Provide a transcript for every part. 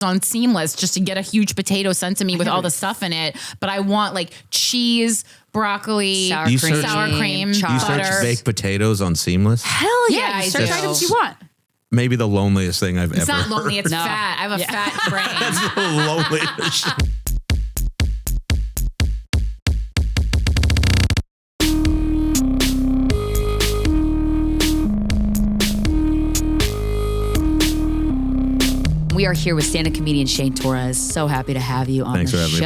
on Seamless just to get a huge potato sent to me with all the stuff in it. But I want like cheese, broccoli, sour cream, You search baked potatoes on Seamless? Hell yeah. You search items you want. Maybe the loneliest thing I've ever It's not lonely. It's No. fat. I have a fat brain. That's the loneliest. We are here with stand-up comedian Shane Torres. So happy to have you on Thanks the for having show.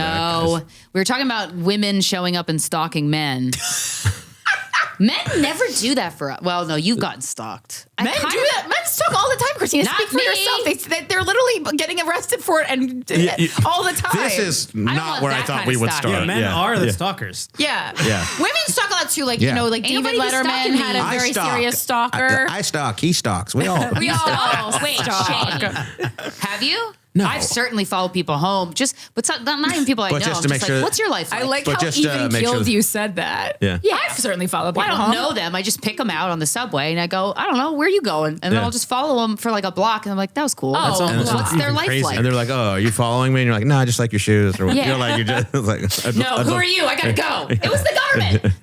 me back, guys. We were talking about women showing up and stalking men. Men never do that for us. Well, no, you've gotten stalked. Men do that. Men stalk all the time, Krystyna. Not Speak for me. yourself. They're literally getting arrested for it and all the time. This is not want where I that thought kind we of would stalking. start. Yeah, men are the stalkers. Yeah. Yeah. Women stalk a lot too. Like, Yeah. you know, like Ain't David nobody Letterman stalking had a me. very serious stalker. I stalk. He stalks. We all. We all Wait, stalk. Shane. Have you? No. I've certainly followed people home, but not even people I know. But just I'm to make just sure- like, what's your life like? I like But how just, even make killed sure- you said that. Yeah. Yeah. I've certainly followed Well, people I don't home. know them. I just pick them out on the subway and I go, I don't know, where are you going? And then Yeah. I'll just follow them for like a block and I'm like, that was cool. Oh, That's all. and it's What's their Even life crazy. like? And they're like, "Oh, are you following me?" And you're like, "No, I just like your shoes." Or Yeah. you're like, "You just like." No, who are you? I gotta go. It was the government.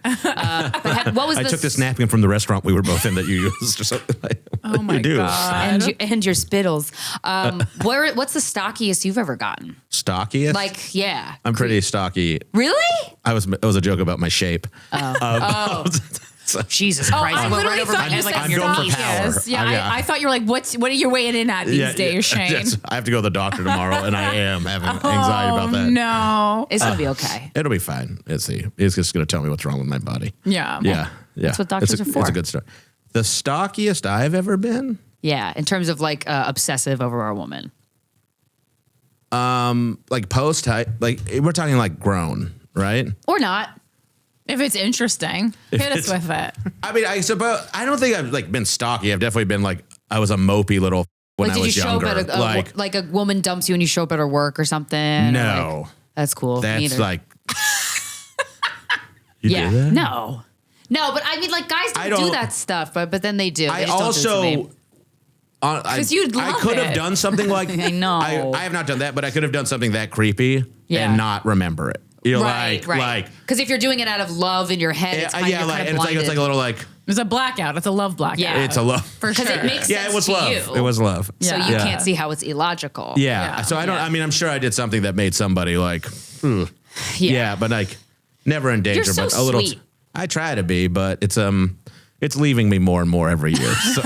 But what was I this? took this napkin from the restaurant we were both in that you used or something. Like, Oh my God. And your spittles. What's the stockiest you've ever gotten? Stockiest? Like, yeah. I'm pretty stocky. Really? It was a joke about my shape. Jesus Oh, Christ. I We're literally right over thought my you head, said like on I'm your going for knees. power. Yes. Yeah, Yeah. I thought you were like, what are you weighing in at these days, Shane? Yes, I have to go to the doctor tomorrow, and I am having anxiety about that. No. It's gonna be okay. It'll be fine. Let's see. It's just going to tell me what's wrong with my body. Yeah. Yeah. That's what doctors are for. It's a good start. The stockiest I've ever been? Yeah, in terms of like obsessive over a woman. Like post height, like we're talking like grown, right? Or not. If it's interesting, hit us with it. I mean, I suppose I don't think I've like been stocky. I've definitely been like I was a mopey little when Like, I did you was show younger. up at like a woman dumps you and you show up at her work or something? No. Or like, that's cool. That's Neither. like you yeah. do that? No, but I mean, like guys don't do that stuff, but then they do. They I just don't do it to also. me. Because you'd I love could have it. done something like I know. I have not done that, but I could have done something that creepy Yeah. and not remember it. You're like Because if you're doing it out of love in your head, it's kind yeah, of, like kind and of it's like a little like It's a blackout. It's a love blackout. Yeah. it's a love. For because sure. it makes Yeah, sense it was to love. you. It was love. So Yeah. you Yeah. can't see how it's illogical. Yeah. Yeah. So I mean, I'm sure I did something that made somebody like, yeah, but like never in danger, You're so but a little. sweet. I try to be, but it's leaving me more and more every year. So.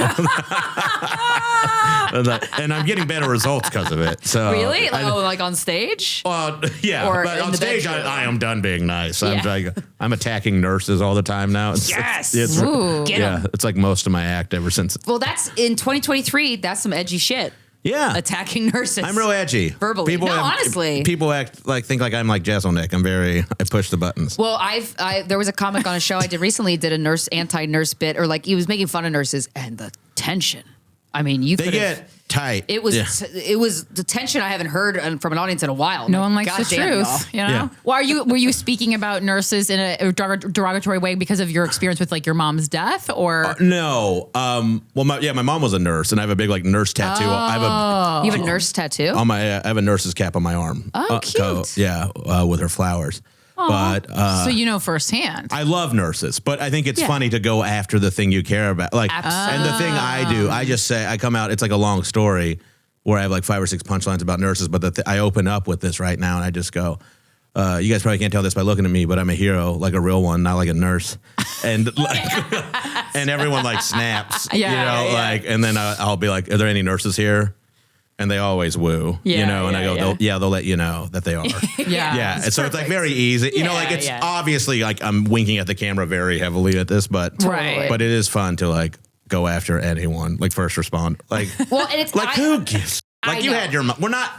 And I'm getting better results because of it. So Really? Like on stage? Well, yeah, Or but in on the stage, bedroom? I am done being nice. Yeah. I'm attacking nurses all the time now. Yes. It's, Ooh. Get 'em. yeah, it's like most of my act ever since. Well, that's in 2023. That's some edgy shit. Yeah, Attacking nurses. I'm real edgy. Verbally. No, honestly. people think like I'm like Jeselnik. I push the buttons. Well, there was a comic on a show I did recently, did a anti-nurse bit, or like he was making fun of nurses and the tension. I mean, They could get tight. It was the tension I haven't heard from an audience in a while. No Like, one likes the goddamn, truth, y'all. you know? Yeah. Well, were you speaking about nurses in a derogatory way because of your experience with like your mom's death, or No. Well, my mom was a nurse, and I have a big like nurse tattoo. You have a nurse tattoo? I have a nurse's cap on my arm. Oh, cute. With her flowers. But so you know firsthand? I love nurses, but I think it's funny to go after the thing you care about. Like, and the thing I do, I just say, I come out, it's like a long story where I have like 5 or 6 punchlines about nurses, but I open up with this right now and I just go, you guys probably can't tell this by looking at me, but I'm a hero, like a real one, not like a nurse. And like, and everyone like snaps, like, and then I'll be like, are there any nurses here? And they always woo, and I go, they'll let you know that they are. Yeah. And so it's like very easy, like it's obviously like I'm winking at the camera very heavily at this, but Right. but it is fun to like go after anyone, like first respond, like Well, and it's like who gives? Like you know. had your mom. We're not.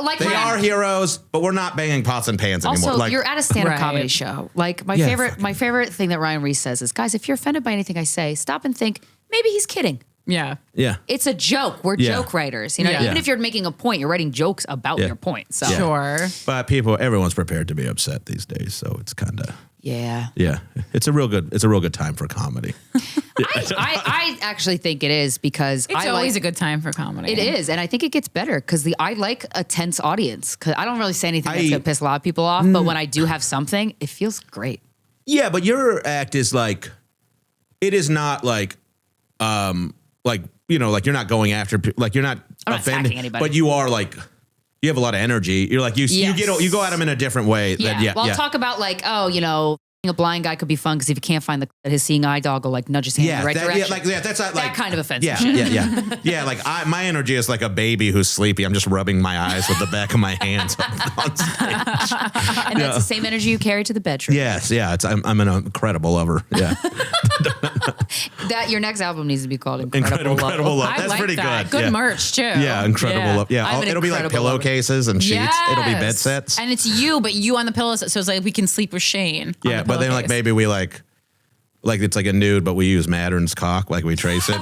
like They are heroes, but we're not banging pots and pans anymore. Also, Like you're at a stand-up Right. comedy show. Like my favorite thing that Ryan Reese says is, guys, if you're offended by anything I say, stop and think maybe he's kidding. Yeah. yeah. It's a joke. We're Yeah. joke writers. You know, Yeah. even if you're making a point, you're writing jokes about Yeah. your point. So Sure. But everyone's prepared to be upset these days, so it's kind of. Yeah. Yeah, it's a real good time for comedy. I actually think it is because It's always a good time for comedy. It is, and I think it gets better because I like a tense audience. Because I don't really say anything that's gonna piss a lot of people off, but when I do have something, it feels great. Yeah, but your act is like, it is not like like you're not going after, like you're not offending anybody, but you are like. You have a lot of energy. You're like, you go at them in a different way. Yeah. I'll talk about like, a blind guy could be fun because if you can't find his seeing eye dog will like nudge his hand in the right direction. That's not that kind of offensive. Yeah. Like my energy is like a baby who's sleepy. I'm just rubbing my eyes with the back of my hands on stage. And that's the same energy you carry to the bedroom. Yes. Yeah. I'm an incredible lover. Yeah. That your next album needs to be called Incredible Love. That's like pretty that. good. Good merch too. Yeah. Incredible Love. Yeah. It'll be like pillowcases and sheets. Yes. It'll be bed sets. And it's you, but you on the pillows. So it's like we can sleep with Shane. Yeah. But then like maybe we like it's like a nude, but we use Mattern's cock, like we trace it.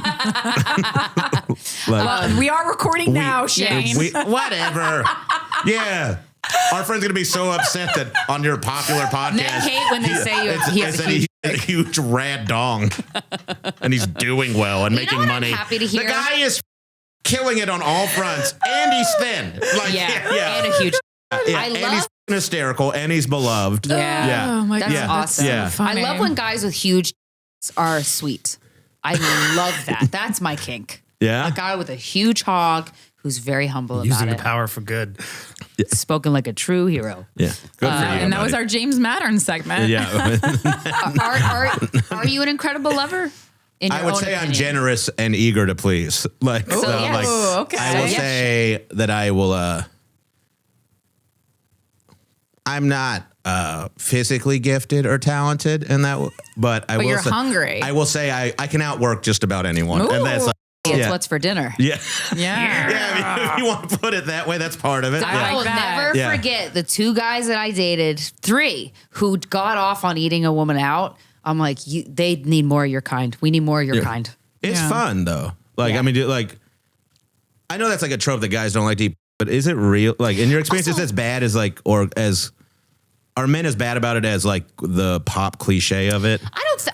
We are recording now, Shane. Whatever. Yeah. Our friend's gonna be so upset that on your popular podcast, Men hate when they say he has a huge rad dong, and he's doing well and making money. I'm happy to hear. The guy is killing it on all fronts, and he's thin. Like, and a huge. And he's hysterical, and he's beloved. Yeah. Oh my God. That's awesome. Yeah. I love when guys with huge are sweet. I love that. That's my kink. Yeah. A guy with a huge hog who's very humble about it. Using the power for good. Spoken like a true hero. Yeah. Good for you. And that was our James Mattern segment. Yeah. Are you an incredible lover? I would say I'm generous and eager to please. Like, yes. Okay. I will say that I will. I'm not physically gifted or talented in that, but I will. You're say, hungry. I will say I can outwork just about anyone, Ooh. and that's like, it's what's for dinner. Yeah. Yeah. Yeah. I mean, if you want to put it that way, that's part of it. I will never forget the 2 guys that I dated, 3 who got off on eating a woman out. I'm like, they need more of your kind. We need more of your kind. It's fun though. Like, I mean, like, I know that's like a trope that guys don't like to eat, but is it real? Like, in your experience, is it as bad as like, or as, are men as bad about it as like the pop cliche of it?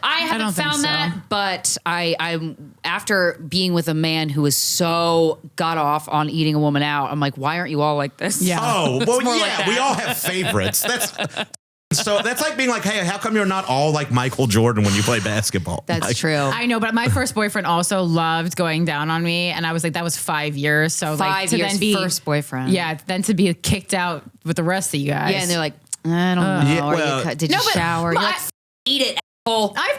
I haven't found that, but I'm after being with a man who is so got off on eating a woman out. I'm like, why aren't you all like this? Yeah. Oh, well, yeah, we all have favorites. That's like being like, hey, how come you're not all like Michael Jordan when you play basketball? That's like, true. I know, but my first boyfriend also loved going down on me, and I was like, that was 5 years. So 5 years, then be first boyfriend. Yeah, then to be kicked out with the rest of you guys. Yeah, and they're like, I don't know. Did you shower? You're like, eat it. I've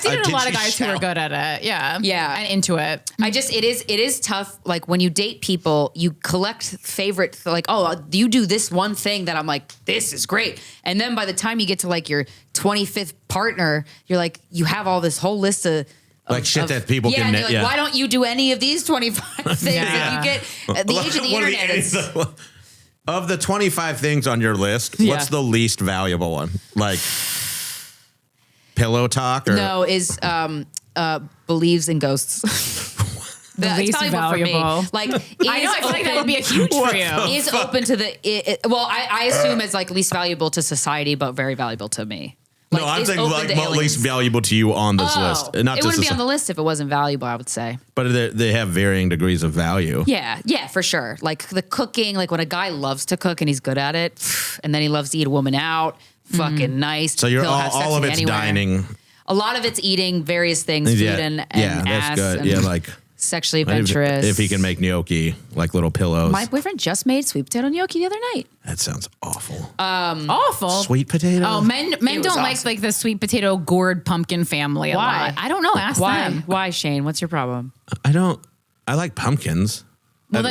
dated a lot of guys who are good at it. Yeah. Yeah. And into it. It is tough. Like when you date people, you collect favorite, like, you do this one thing that I'm like, this is great. And then by the time you get to like your 25th partner, you're like, you have all this whole list of shit that people can. And you're like, why don't you do any of these 25 things? Yeah. And you get the age of the internet is. Of the 25 things on your list, what's the least valuable one? Like pillow talk? Or? No, is believes in ghosts. The least valuable. Like, I know. I feel like that would be a huge for you. Is open to I assume it's like least valuable to society, but very valuable to me. Like, no, I'm saying like what least valuable to you on this list. Not it wouldn't be on the list if it wasn't valuable, I would say. But they have varying degrees of value. Yeah, for sure. Like the cooking, like when a guy loves to cook and he's good at it, and then he loves to eat a woman out, fucking nice. So you're all of it's dining. A lot of it's eating various things, food and that's ass. good. And like sexually adventurous. If he can make gnocchi, like little pillows. My boyfriend just made sweet potato gnocchi the other night. That sounds awful. Awful. Sweet potato? Oh, men don't like the sweet potato gourd pumpkin family a lot. I don't know. Ask them. Why, Shane? What's your problem? I like pumpkins. Well,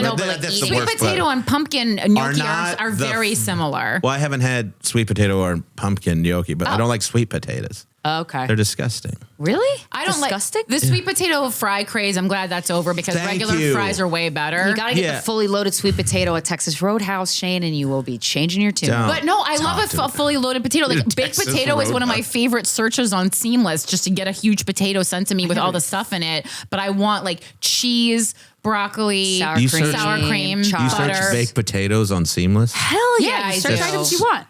sweet potato and pumpkin gnocchi are very similar. Well, I haven't had sweet potato or pumpkin gnocchi, but I don't like sweet potatoes. Okay. They're disgusting. Really? I don't disgusting? like the sweet potato fry craze. I'm glad that's over because regular fries are way better. You got to get the fully loaded sweet potato at Texas Roadhouse, Shane, and you will be changing your tune. But no, I love a fully loaded potato. Like baked potato is one of my favorite searches on Seamless, just to get a huge potato sent to me with all the stuff in it. But I want like cheese, broccoli, sour cream, You search baked potatoes on Seamless? Hell yeah. Yeah, You search items you want.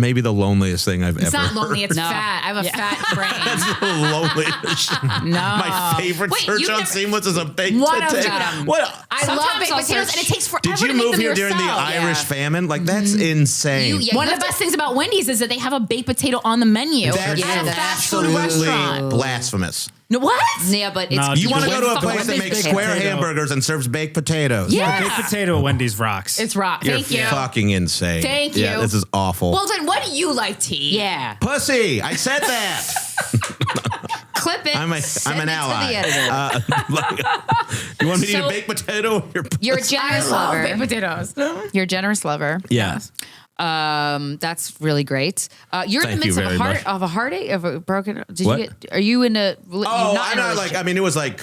maybe the loneliest thing I've It's ever not lonely. It's No. fat. I have a fat brain. That's the loneliest. No. My favorite Wait, search you've on never- Seamless is a baked One of potato. them. What? I love Sometimes baked I'll potatoes, search- and it takes forever Did you to make move them here during the yourself. Irish famine? Like, that's insane. One of the best things about Wendy's is that they have a baked potato on the menu. That's at a fast food absolutely restaurant. blasphemous. No, what? Yeah, but it's No, You want to go to a fucking place that Wendy's makes potato. square hamburgers and serves baked potatoes. Yeah. Baked potato at Wendy's rocks. It's rock. You're Thank you. fucking insane. Thank Yeah, you. this is awful. Well, then what do you like to eat? Yeah. Pussy, I said that. Clip it. I'm send an it ally. To the editor. You want me to eat So- a baked potato? You're a I generous love lover. baked potatoes. You're a generous lover. Yeah. That's really great. You're Thank in the you midst very much. of a heartache, of a broken. Did What? you get? Are you in a? Oh, not I'm in a not like. relationship. I mean, it was like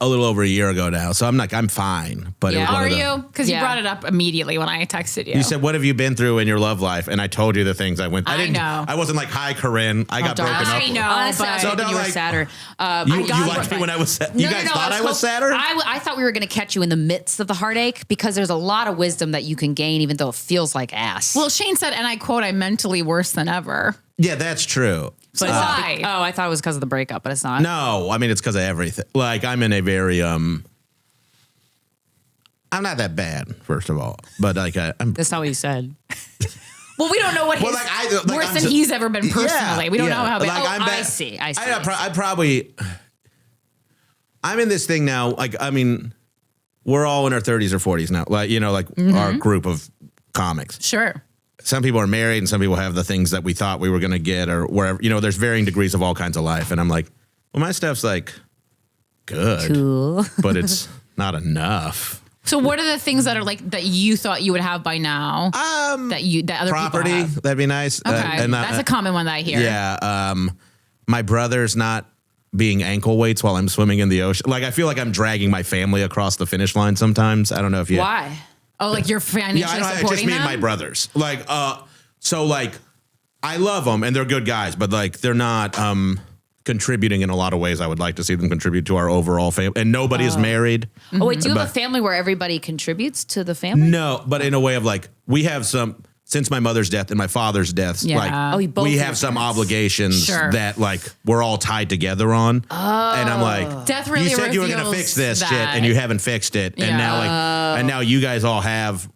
a little over a year ago now, so I'm fine. But it was Yeah. one Are of the, you? Because you Yeah. brought it up immediately when I texted you. You said, "What have you been through in your love life?" And I told you the things I went. I didn't know. I wasn't like, "Hi, Corinne. I got broken up." I with." know. Honestly, I but- was So hoping don't you were like- sadder. You got liked me broken. when I was sad. You guys thought I was sadder? I thought we were going to catch you in the midst of the heartache because there's a lot of wisdom that you can gain, even though it feels like ass. Well, Shane said, and I quote, "I'm mentally worse than ever." Yeah, that's true. but why? Oh, I thought it was because of the breakup, but it's not. No, I mean it's because of everything. Like I'm in a very I'm not that bad, first of all, but like I'm. That's not what you said. Well, we don't know what Well, his like, worse I'm than so- he's ever been personally. Yeah, we don't yeah. know how bad. Like, I'm I bad. see. I probably. I'm in this thing now. Like I mean, we're all in our 30s or 40s now. Like like our group of comics. Sure. Some people are married, and some people have the things that we thought we were going to get, or wherever. There's varying degrees of all kinds of life, and I'm like, well, my stuff's like good, Cool. but it's not enough. So, what are the things that are like that you thought you would have by now? That other Property, people have? that'd be nice. Okay, and that's a common one that I hear. Yeah. My brother's not being ankle weights while I'm swimming in the ocean. Like I feel like I'm dragging my family across the finish line sometimes. I don't know if you. Why? Oh, like you're financially Yeah, I don't. It's supporting just me them? and my brothers. Like, so like, I love them and they're good guys, but like they're not contributing in a lot of ways I would like to see them contribute to our overall family. And nobody is married. Oh wait, do you have But- a family where everybody contributes to the family? No, but in a way of like, we have some. Since my mother's death and my father's death, Yeah. like Oh, you both we have have some parents. obligations Sure. that like we're all tied together on. And I'm like, Death really you said you were going to reveals fix this shit that. and you haven't fixed it. Yeah. And now and now you guys all have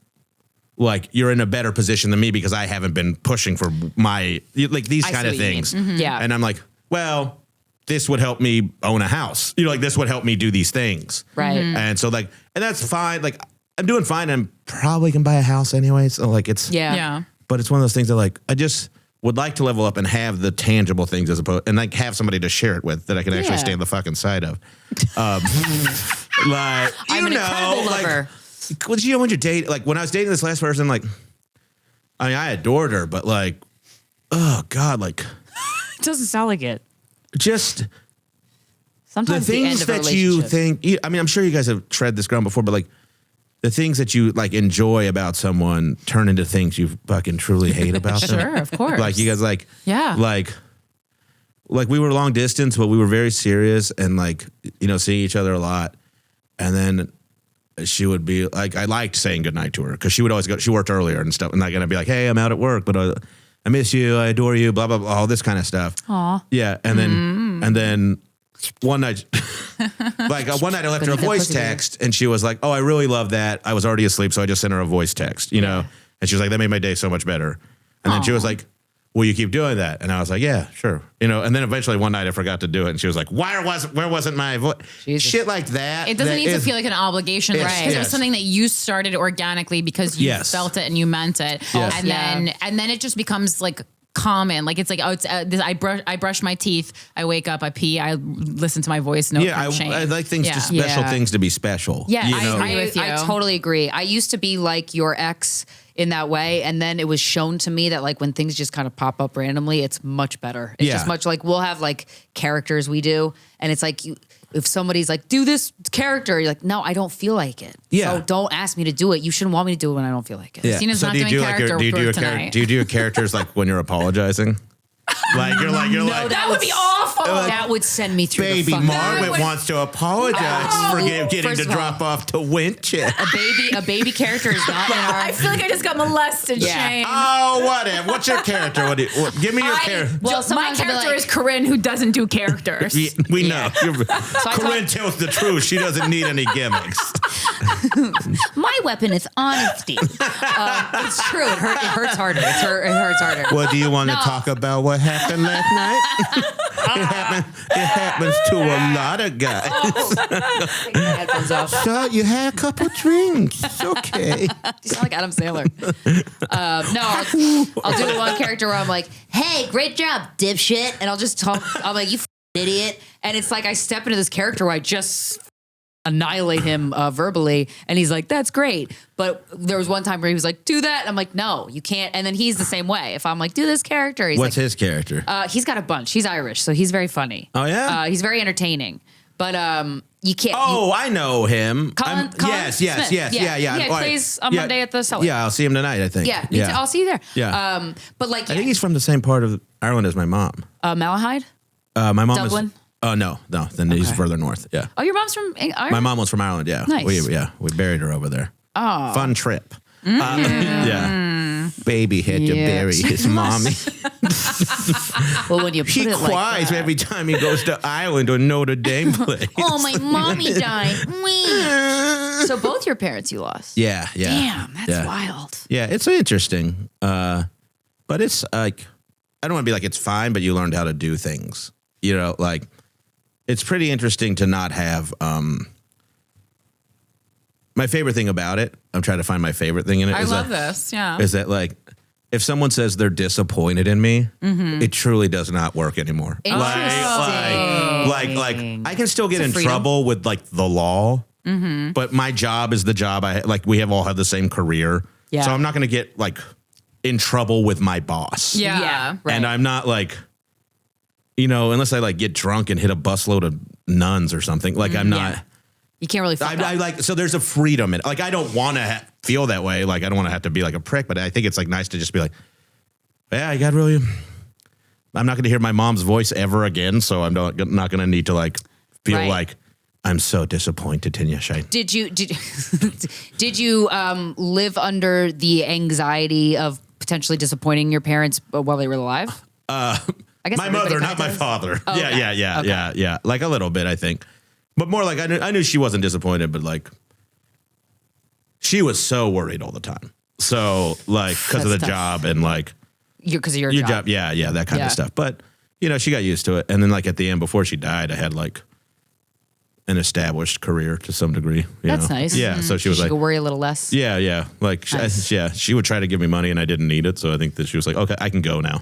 like you're in a better position than me because I haven't been pushing for my like these I see kind of what you mean. things. Yeah. And I'm like, well, this would help me own a house. Like this would help me do these things. Right. And so like and that's fine. Like I'm doing fine and probably can buy a house anyway. So like it's Yeah. but it's one of those things that like I just would like to level up and have the tangible things as opposed and like have somebody to share it with that I can actually Yeah. stand the fucking side of. Like I'm an incredible lover. like when you're dating, like when I was dating this last person, like I mean I adored her, but like oh god, like It doesn't sound like it. just the Sometimes the, end things of a that you relationship. think. I mean, I'm sure you guys have tread this ground before, but like the things that you like enjoy about someone turn into things you fucking truly hate about them. Sure, of course. Like you guys like Yeah. like we were long distance, but we were very serious and like seeing each other a lot. And then she would be like, I liked saying goodnight to her because she would always go. She worked earlier and stuff, and like gonna be like, hey, I'm out at work, but I miss you, I adore you, blah blah blah, all this kind of stuff. Aw. Yeah, and then one night, one night I left her a Couldn't voice get pussy text, and she was like, "Oh, I really love that." I was already asleep, so I just sent her a voice text, and she was like, "That made my day so much better." And then she was like, "Will you keep doing that?" And I was like, "Yeah, sure." And then eventually one night I forgot to do it, and she was like, "Where wasn't my voice?" Jesus. Shit like that. It doesn't that need to is- feel like an obligation, Yes, right? Because it was yes. something that you started organically because you Yes. felt it and you meant it, Yes. and then it just becomes like common. Like it's like I brush my teeth, I wake up, I pee, I listen to my voice note. Yeah, from Shane. I like things Yeah. to special Yeah. things to be special. Yeah, you know? I agree with you. I totally agree. I used to be like your ex in that way, and then it was shown to me that like when things just kind of pop up randomly, it's much better. It's Yeah. just much like we'll have like characters we do, and it's like if somebody's like, do this character, you're like, no, I don't feel like it. Yeah. So don't ask me to do it. You shouldn't want me to do it when I don't feel like it. Yeah. Christina's not do you doing do like character do you do work your tonight. do you do your characters like when you're apologizing? Like you're like that would be awful. That would send me through baby the fucking... Margaret wants to apologize for getting to drop off to Winchester. A baby character is not in our... I feel like I just got molested, Shane. Oh, whatever. What's your character? Give me your character. Well, my character is Corinne, who doesn't do characters. We know. Corinne tells the truth. She doesn't need any gimmicks. My weapon is honesty. It's true. It hurts harder. It hurts harder. Well, do you want to talk about what happened last night? It happens to a lot of guys. Take my headphones off. So you had a couple drinks. It's okay. You sound like Adam Sandler. No, I'll do one character where I'm like, hey, great job, dipshit. And I'll just talk, I'm like, you idiot. And it's like I step into this character where I just annihilate him verbally. And he's like, that's great. But there was one time where he was like, do that. And I'm like, no, you can't. And then he's the same way. If I'm like, do this character. He's What's his character? He's got a bunch. He's Irish, so he's very funny. Oh, yeah? He's very entertaining. But you can't. I know him. Colin yes. Smith. Yeah. Yeah, he plays on Monday at the Cellar. Yeah, I'll see him tonight, I think. Yeah, me too. I'll see you there. Yeah. But like, I think he's from the same part of Ireland as my mom. Malahide? My mom Dublin? is... Oh, no. Then he's further north. Yeah. Oh, your mom's from Ireland? My mom was from Ireland, yeah. Nice. We buried her over there. Oh. Fun trip. Yeah. Baby had to bury his mommy. Well, when you put He it cries like that. every time he goes to Ireland or Notre Dame place. Oh, my mommy died. So both your parents you lost. Yeah. Damn, that's wild. Yeah, it's interesting. But it's like, I don't want to be like, it's fine, but you learned how to do things. You know, like, it's pretty interesting to not have, my favorite thing about it, I'm trying to find my favorite thing in it. I love this, yeah. Is that like, if someone says they're disappointed in me, it truly does not work anymore. Like I can still get in trouble with like the law, but my job is the job. We have all had the same career. Yeah. So I'm not going to get like in trouble with my boss. Yeah. Right. And I'm not like, unless I like get drunk and hit a busload of nuns or something, like I'm not. You can't really fuck up. So there's a freedom in it. Like, I don't want to feel that way. Like, I don't want to have to be like a prick, but I think it's like nice to just be like, yeah, I'm not going to hear my mom's voice ever again. So I'm not going to need to like feel like I'm so disappointed in you, Shane. Did you live under the anxiety of potentially disappointing your parents while they were alive? I guess my mother, not my father. Oh, Yeah. Like a little bit, I think. But more like I knew she wasn't disappointed, but like she was so worried all the time. So like because of the job and like because of your job. Yeah, that kind of stuff. But she got used to it. And then like at the end before she died, I had like an established career to some degree. That's nice. Yeah. So she was like, could worry a little less. Yeah. Like, she would try to give me money and I didn't need it. So I think that she was like, okay, I can go now.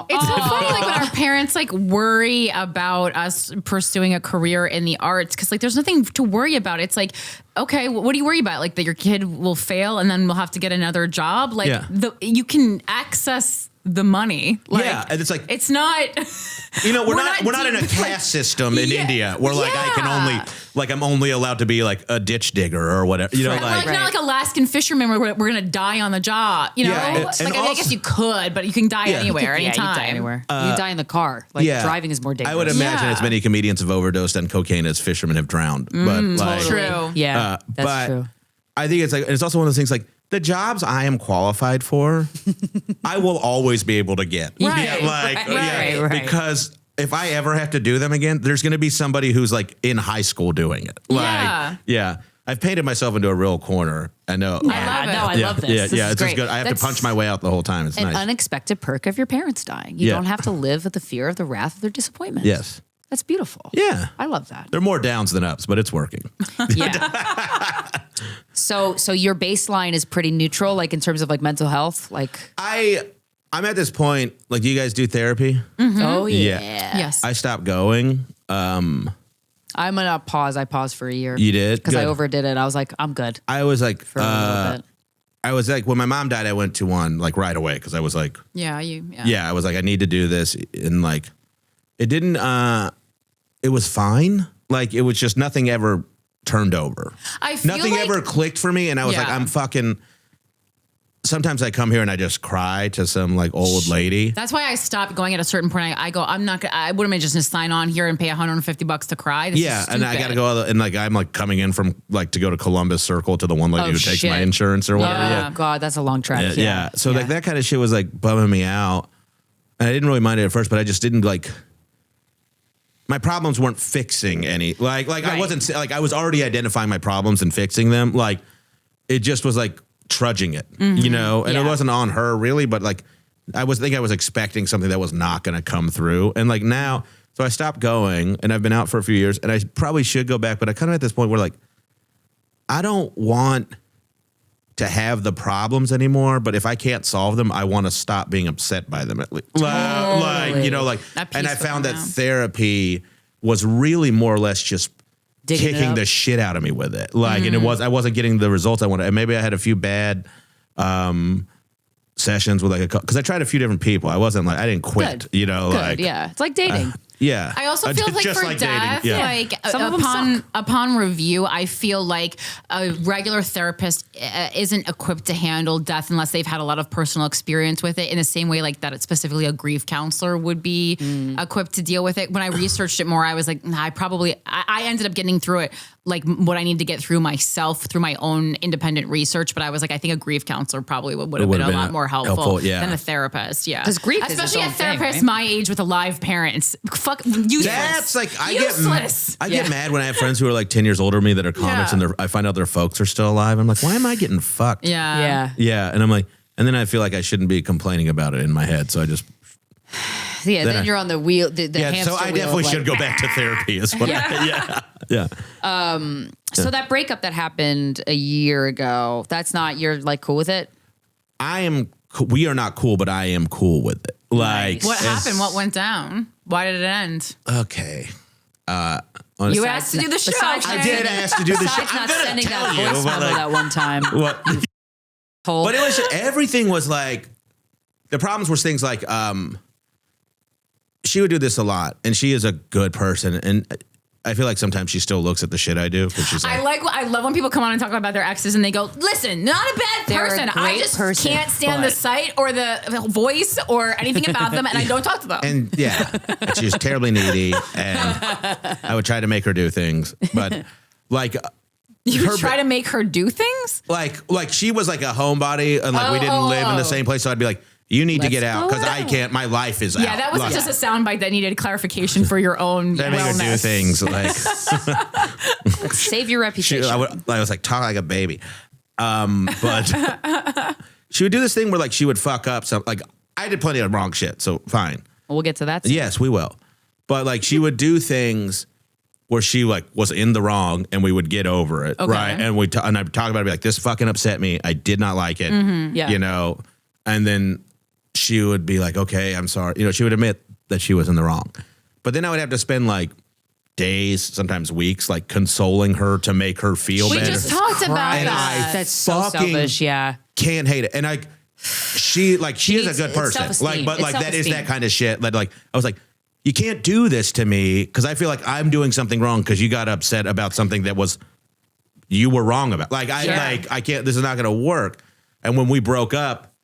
It's so funny, like when our parents like worry about us pursuing a career in the arts, because like there's nothing to worry about. It's like, okay, what do you worry about? Like that your kid will fail and then we'll have to get another job. Like you can access the money. Like, and it's like it's not. We're not in a caste system in India where like I'm only allowed to be like a ditch digger or whatever. Not like Alaskan fishermen where we're gonna die on the job. I guess you could, but you can die anywhere, anytime. You die anywhere. You die in the car. Like driving is more dangerous. I would imagine as many comedians have overdosed on cocaine as fishermen have drowned. But like, true. Yeah, that's true. I think it's also one of those things like, the jobs I am qualified for, I will always be able to get. Right. Because if I ever have to do them again, there's going to be somebody who's like in high school doing it. I've painted myself into a real corner. I know. I love this. This is great. Good. I have to punch my way out the whole time. It's an nice. unexpected perk of your parents dying. You don't have to live with the fear of the wrath of their disappointment. Yes. That's beautiful. Yeah. I love that. There are more downs than ups, but it's working. Yeah. So your baseline is pretty neutral, like in terms of like mental health? Like I'm at this point, like, do you guys do therapy? Mm-hmm. Oh, yeah. Yes. I stopped going. I'm gonna pause. I paused for a year. You did? Because I overdid it. I was like, I'm good. I was like, for a little bit. I was like, when my mom died, I went to one like right away because I was like, I was like, I need to do this, and like, it didn't. It was fine. Like, it was just nothing ever turned over. I feel nothing like, ever clicked for me, and I was like, I'm fucking. sometimes I come here and I just cry to some like old lady. That's why I stopped going at a certain point. I go, I'm not gonna, I wouldn't just sign on here and pay $150 to cry. This is And I got to go, and like I'm like coming in from like to go to Columbus Circle to the one lady who takes my insurance or whatever. Oh God, that's a long trek. Yeah. So like that kind of shit was like bumming me out. And I didn't really mind it at first, but I just didn't like, my problems weren't fixing any, like I wasn't like, I was already identifying my problems and fixing them. Like it just was like trudging it, you know, and it wasn't on her really, but like, I was expecting something that was not going to come through. And like now, so I stopped going and I've been out for a few years and I probably should go back, but I kind of at this point where like, I don't want to have the problems anymore, but if I can't solve them, I want to stop being upset by them at least. Like, you know, like, and I found that therapy was really more or less just kicking the shit out of me with it. Like, and I wasn't getting the results I wanted. And maybe I had a few bad, sessions with like because I tried a few different people. I wasn't like I didn't quit. You know, like it's like dating. Yeah. I also feel like for death, like Some upon review, I feel like a regular therapist isn't equipped to handle death unless they've had a lot of personal experience with it in the same way like that it's specifically a grief counselor would be equipped to deal with it. When I researched it more, I was like, I ended up getting through it like what I need to get through myself through my own independent research. But I was like, I think a grief counselor probably would have been a lot more helpful than a therapist. Yeah. Because grief especially is a therapist my age with a live parent. Fuck useless. That's like I get mad when I have friends who are like 10 years older than me that are comics and I find out their folks are still alive. I'm like, why am I getting fucked? Yeah. And I'm like, and then I feel like I shouldn't be complaining about it in my head. So I just then you're on the wheel. The hamster so I wheel definitely of should go back to therapy. Is what So that breakup that happened a year ago, that's not you're like cool with it. We are not cool, but I am cool with it. Like, what happened? What went down? Why did it end? Okay. You asked to do the show. I did ask to do the show. I'm not sending that voice memo that one time. What? But it was everything was like the problems were things like she would do this a lot, and she is a good person, and I feel like sometimes she still looks at the shit I do because she's like, I love when people come on and talk about their exes and they go, listen, not a bad person. I just can't stand the sight or the voice or anything about them, and I don't talk to them. And and she's terribly needy, and I would try to make her do things, but like. You would try to make her do things? Like she was like a homebody, and like we didn't live in the same place, so I'd be like, you need to get out because I can't. My life is out. Yeah, that was just a soundbite that needed clarification for your own wellness. Make her do things like save your reputation. I was like talk like a baby, but she would do this thing where like she would fuck up some. Like I did plenty of wrong shit, so fine. We'll get to that. Yes, we will. But like she would do things where she like was in the wrong, and we would get over it, right? And and I'd talk about it, be like, this fucking upset me. I did not like it. You know, and then she would be like, okay, I'm sorry. You know, she would admit that she was in the wrong. But then I would have to spend like days, sometimes weeks, like consoling her to make her feel better. We just talked about that. That's so selfish. Yeah. Can't hate it. And she is a good person. Like, but like that is that kind of shit that like, I was like, you can't do this to me because I feel like I'm doing something wrong because you got upset about something that was, you were wrong about. Like, I can't, this is not going to work. And when we broke up,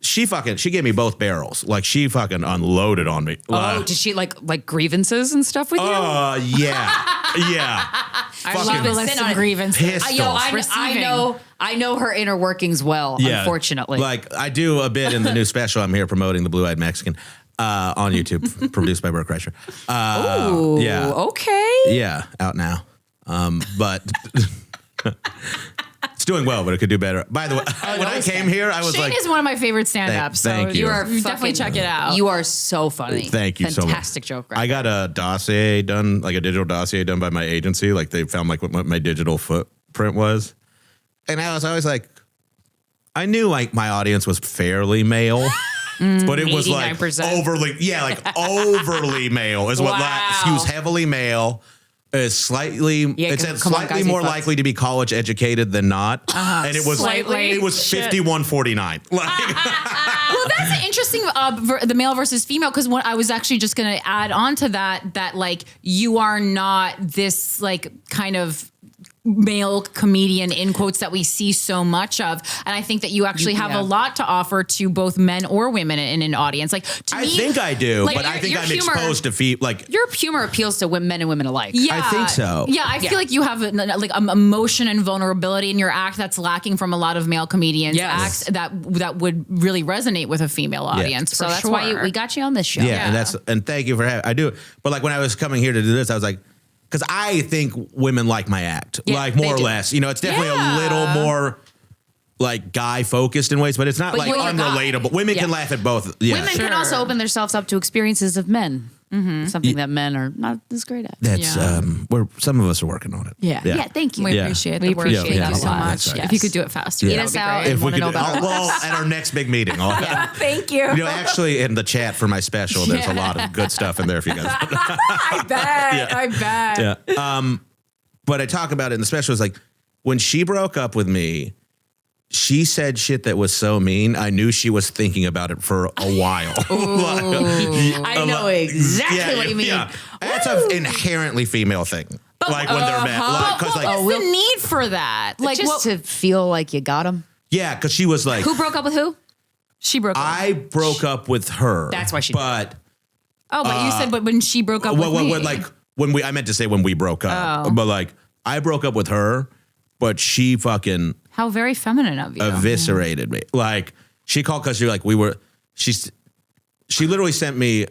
she gave me both barrels. Like she fucking unloaded on me. Did she like grievances and stuff with you? Yeah. I love a list of grievances. I know her inner workings well, unfortunately. Like I do a bit in the new special I'm here promoting, The Blue-Eyed Mexican, on YouTube, produced by Burt Kreischer. Okay. Yeah, out now. But it's doing well, but it could do better. By the way, when I came here, I was Shane like... is one of my favorite stand-ups. Thank you. You definitely check it out. You are so funny. Thank you so much. Fantastic joke. Right I got a dossier done, like a digital dossier done by my agency. Like they found like what my digital footprint was. And I was always like, I knew like my audience was fairly male. But it was like 89%. overly male is what skews heavily male. Is slightly slightly more likely to be college educated than not, and it was slightly. It was 51-49. Well, that's interesting. The male versus female, because what I was actually just going to add on to that like you are not this like kind of male comedian in quotes that we see so much of. And I think that you actually have a lot to offer to both men or women in an audience. Like, to me, I think I do, like, but I think your I'm humor- exposed to like. Your humor appeals to men and women alike. Yeah, I think so. Yeah, I feel like you have like emotion and vulnerability in your act that's lacking from a lot of male comedians' acts that would really resonate with a female audience. So for that's sure. why we got you on this show. Yeah, and thank you for having. I do, but like when I was coming here to do this, I was like, because I think women like my act, like more or less. You know, it's definitely a little more like guy focused in ways, but it's not like unrelatable. Women can laugh at both. Yeah. Women can also open themselves up to experiences of men. Something that men are not as great at. That's some of us are working on it. Yeah, thank you. We appreciate the work. appreciate Thank you that so a lot. much. Yes. If you could do it faster, Eat that us would be out. great. If we wanna could, know about well, at our next big meeting, Thank you. you know, actually in the chat for my special, there's a lot of good stuff in there if you guys. I bet. I bet. Yeah. But I talk about it in the special. Is like when she broke up with me, she said shit that was so mean. I knew she was thinking about it for a while. I know exactly what you mean. Yeah. That's an inherently female thing. Like when they're mad. Like, But what was the need for that? Like, Just to feel like you got him. yeah, because she was like, Who broke up with who? she broke up. I broke up with her. That's why she did. But But you said, but when she broke up with me. like when I meant to say when we broke up, but like I broke up with her, but she fucking How very feminine of you. eviscerated me. Like she called because she literally sent me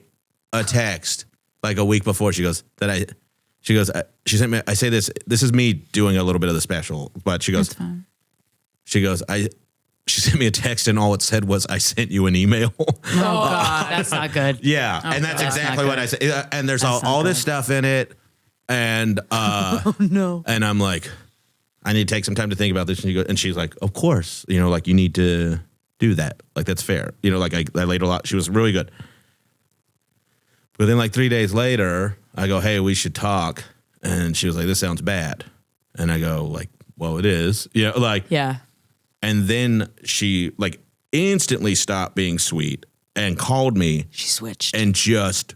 a text like a week before. She sent me, I say this is me doing a little bit of the special, but she goes, she sent me a text and all it said was, I sent you an email. Oh God, that's not good. Yeah. And that's exactly what I said. And there's all this stuff in it. And, and I'm like, I need to take some time to think about this. And she's like, of course, you know, like you need to do that. Like, that's fair. You know, like I laid a lot. She was really good. But then like 3 days later, I go, hey, we should talk. And she was like, this sounds bad. And I go like, well, it is. You know, like, Yeah. And then she like instantly stopped being sweet and called me. She switched. And just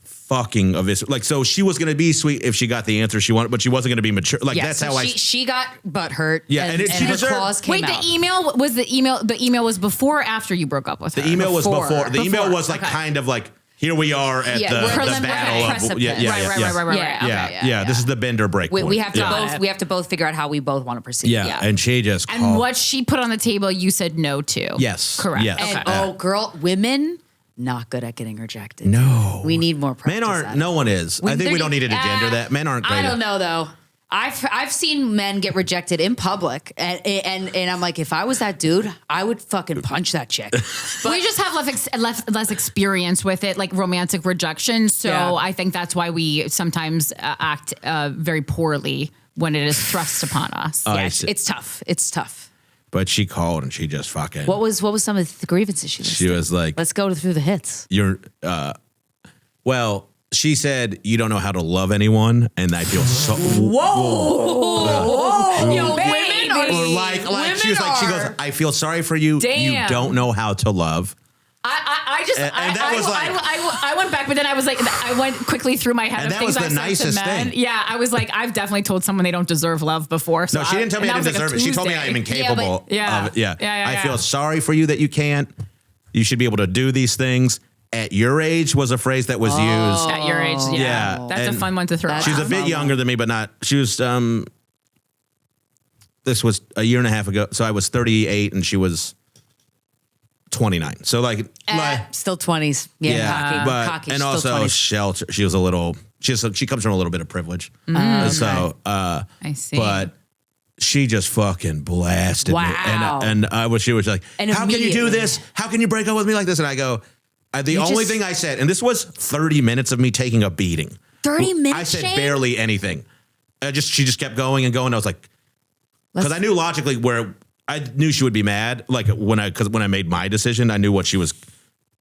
fucking like, so she was going to be sweet if she got the answer she wanted, but she wasn't going to be mature. Like that's how she got butthurt. Yeah, and she her deserved. claws came Wait, out. the email was before or after you broke up with her? The email was before. The email was like Okay. kind of like, here we are at the battle of precipice. yeah. This is the bend or break point. We have to both figure out how we both want to proceed. Yeah. And she just And called. what she put on the table, you said no to. Yes. Correct. Yes. And Okay. girl, women not good at getting rejected. No. We need more practice. Men aren't. No one is. I think we don't need to gender that. Men aren't great. I don't know though. I've seen men get rejected in public, and I'm like, if I was that dude, I would fucking punch that chick. But we just have less experience with it, like romantic rejection. So I think that's why we sometimes act very poorly when it is thrust upon us. it's tough. It's tough. But she called and she just fucking. What was some of the grievances she listed? She was like, let's go through the hits. Well, she said, you don't know how to love anyone. And I feel so. Whoa. Yo, baby. women are Or like she was like, she goes, I feel sorry for you. Damn. You don't know how to love. I went back, but then I was like, I went quickly through my head And of that things was the I've said to nicest men. thing. Yeah, I was like, I've definitely told someone they don't deserve love before. So No, she didn't tell me I didn't deserve it. She told me I am incapable of it. Yeah. I feel sorry for you that you can't. You should be able to do these things. At your age was a phrase that was used. At your age, Yeah. That's And a fun one to throw out. She's a bit younger than me, but not. She was. This was a year and a half ago. So I was 38 and she was 29. So like still 20s. Yeah, cocky. And still also 20s. shelter. She was a little. She comes from a little bit of privilege. So I see. But she just fucking blasted me. Wow. And she was like, And how can you do immediately. this? How can you break up with me like this? And I go, the only thing I said, and this was 30 minutes of me taking a beating. 30 minutes, I said Shane? barely anything. She just kept going and going. I was like, because I knew logically where I knew she would be mad. Like when I made my decision, I knew what she was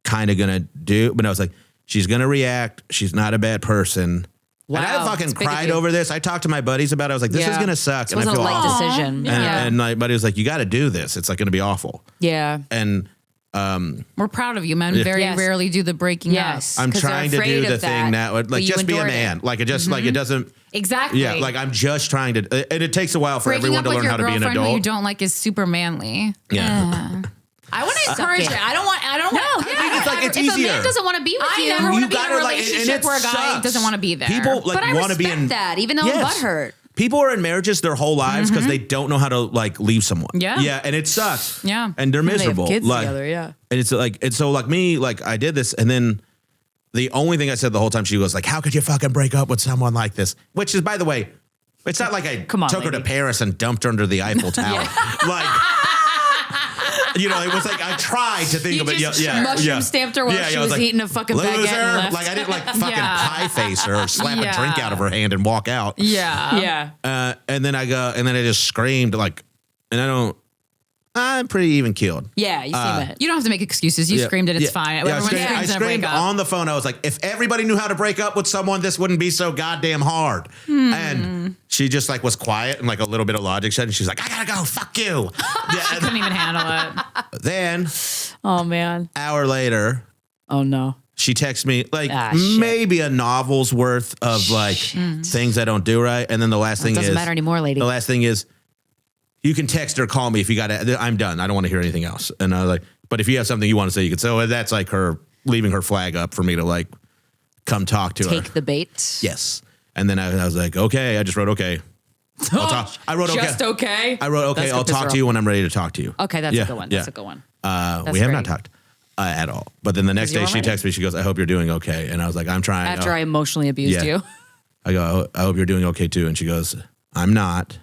kind of going to do. But I was like, she's going to react. She's not a bad person. Wow, and I fucking it's big of cried you. over this. I talked to my buddies about it. I was like, this is going to suck. It wasn't a light decision. And my buddy was like, you got to do this. It's like going to be awful. Yeah. And we're proud of you, men. Very rarely do the breaking up. Yes. I'm 'Cause they're trying to afraid do the of thing that, now. but Like, you just be a endured man. it. Like, it just, like, it doesn't. Exactly. Yeah, like I'm just trying to, and it takes a while for Breaking everyone up to with learn your how to be an girlfriend who you adult. don't like is super manly. Yeah. I want to encourage it. I don't want. It's if easier. a man doesn't want to be with you, never want to be in gotta, a like, and relationship it where a guy sucks. doesn't want to be there. People but I want to be respect in that, even though I'm butthurt. People are in marriages their whole lives because they don't know how to like leave someone. Yeah. Yeah, and it sucks. Yeah. And they're miserable. They have kids like, together, yeah. And it's like, and so like me, like I did this, and then the only thing I said the whole time she was like, "How could you fucking break up with someone like this?" Which is, by the way, it's not like I took her to Paris and dumped her under the Eiffel Tower. Like, you know, it was like I tried to think of it. Mushroom stamped her while she was eating a fucking baguette and left. Like I didn't like fucking pie face her or slap a drink out of her hand and walk out. Yeah. And then I just screamed like, and I'm pretty even keeled. Yeah, you seem it. You don't have to make excuses. You screamed it. It's fine. Yeah, Everyone I screams in a screamed breakup. on the phone. I was like, if everybody knew how to break up with someone, this wouldn't be so goddamn hard. And she just like was quiet and like a little bit of logic said, and she's like, I gotta go. Fuck you. I couldn't even handle it. Then, oh man, hour later, oh no, she texts me like shit. maybe a novel's worth of like things I don't do right. And then the last thing doesn't matter anymore, lady. The last thing is, you can text or call me if you got it. I'm done. I don't want to hear anything else. And I was like, but if you have something you want to say, you can say. So that's like her leaving her flag up for me to like come talk to her. Take the bait. Yes. And then I was like, okay. I just wrote okay. I'll talk. I wrote okay. Just okay. I wrote okay. I'll talk to you when I'm ready to talk to you. Okay, that's a good one. That's a good one. We have not talked at all. But then the next day she texts me. She goes, I hope you're doing okay. And I was like, I'm trying. After I emotionally abused you. I go, I hope you're doing okay too. And she goes, I'm not.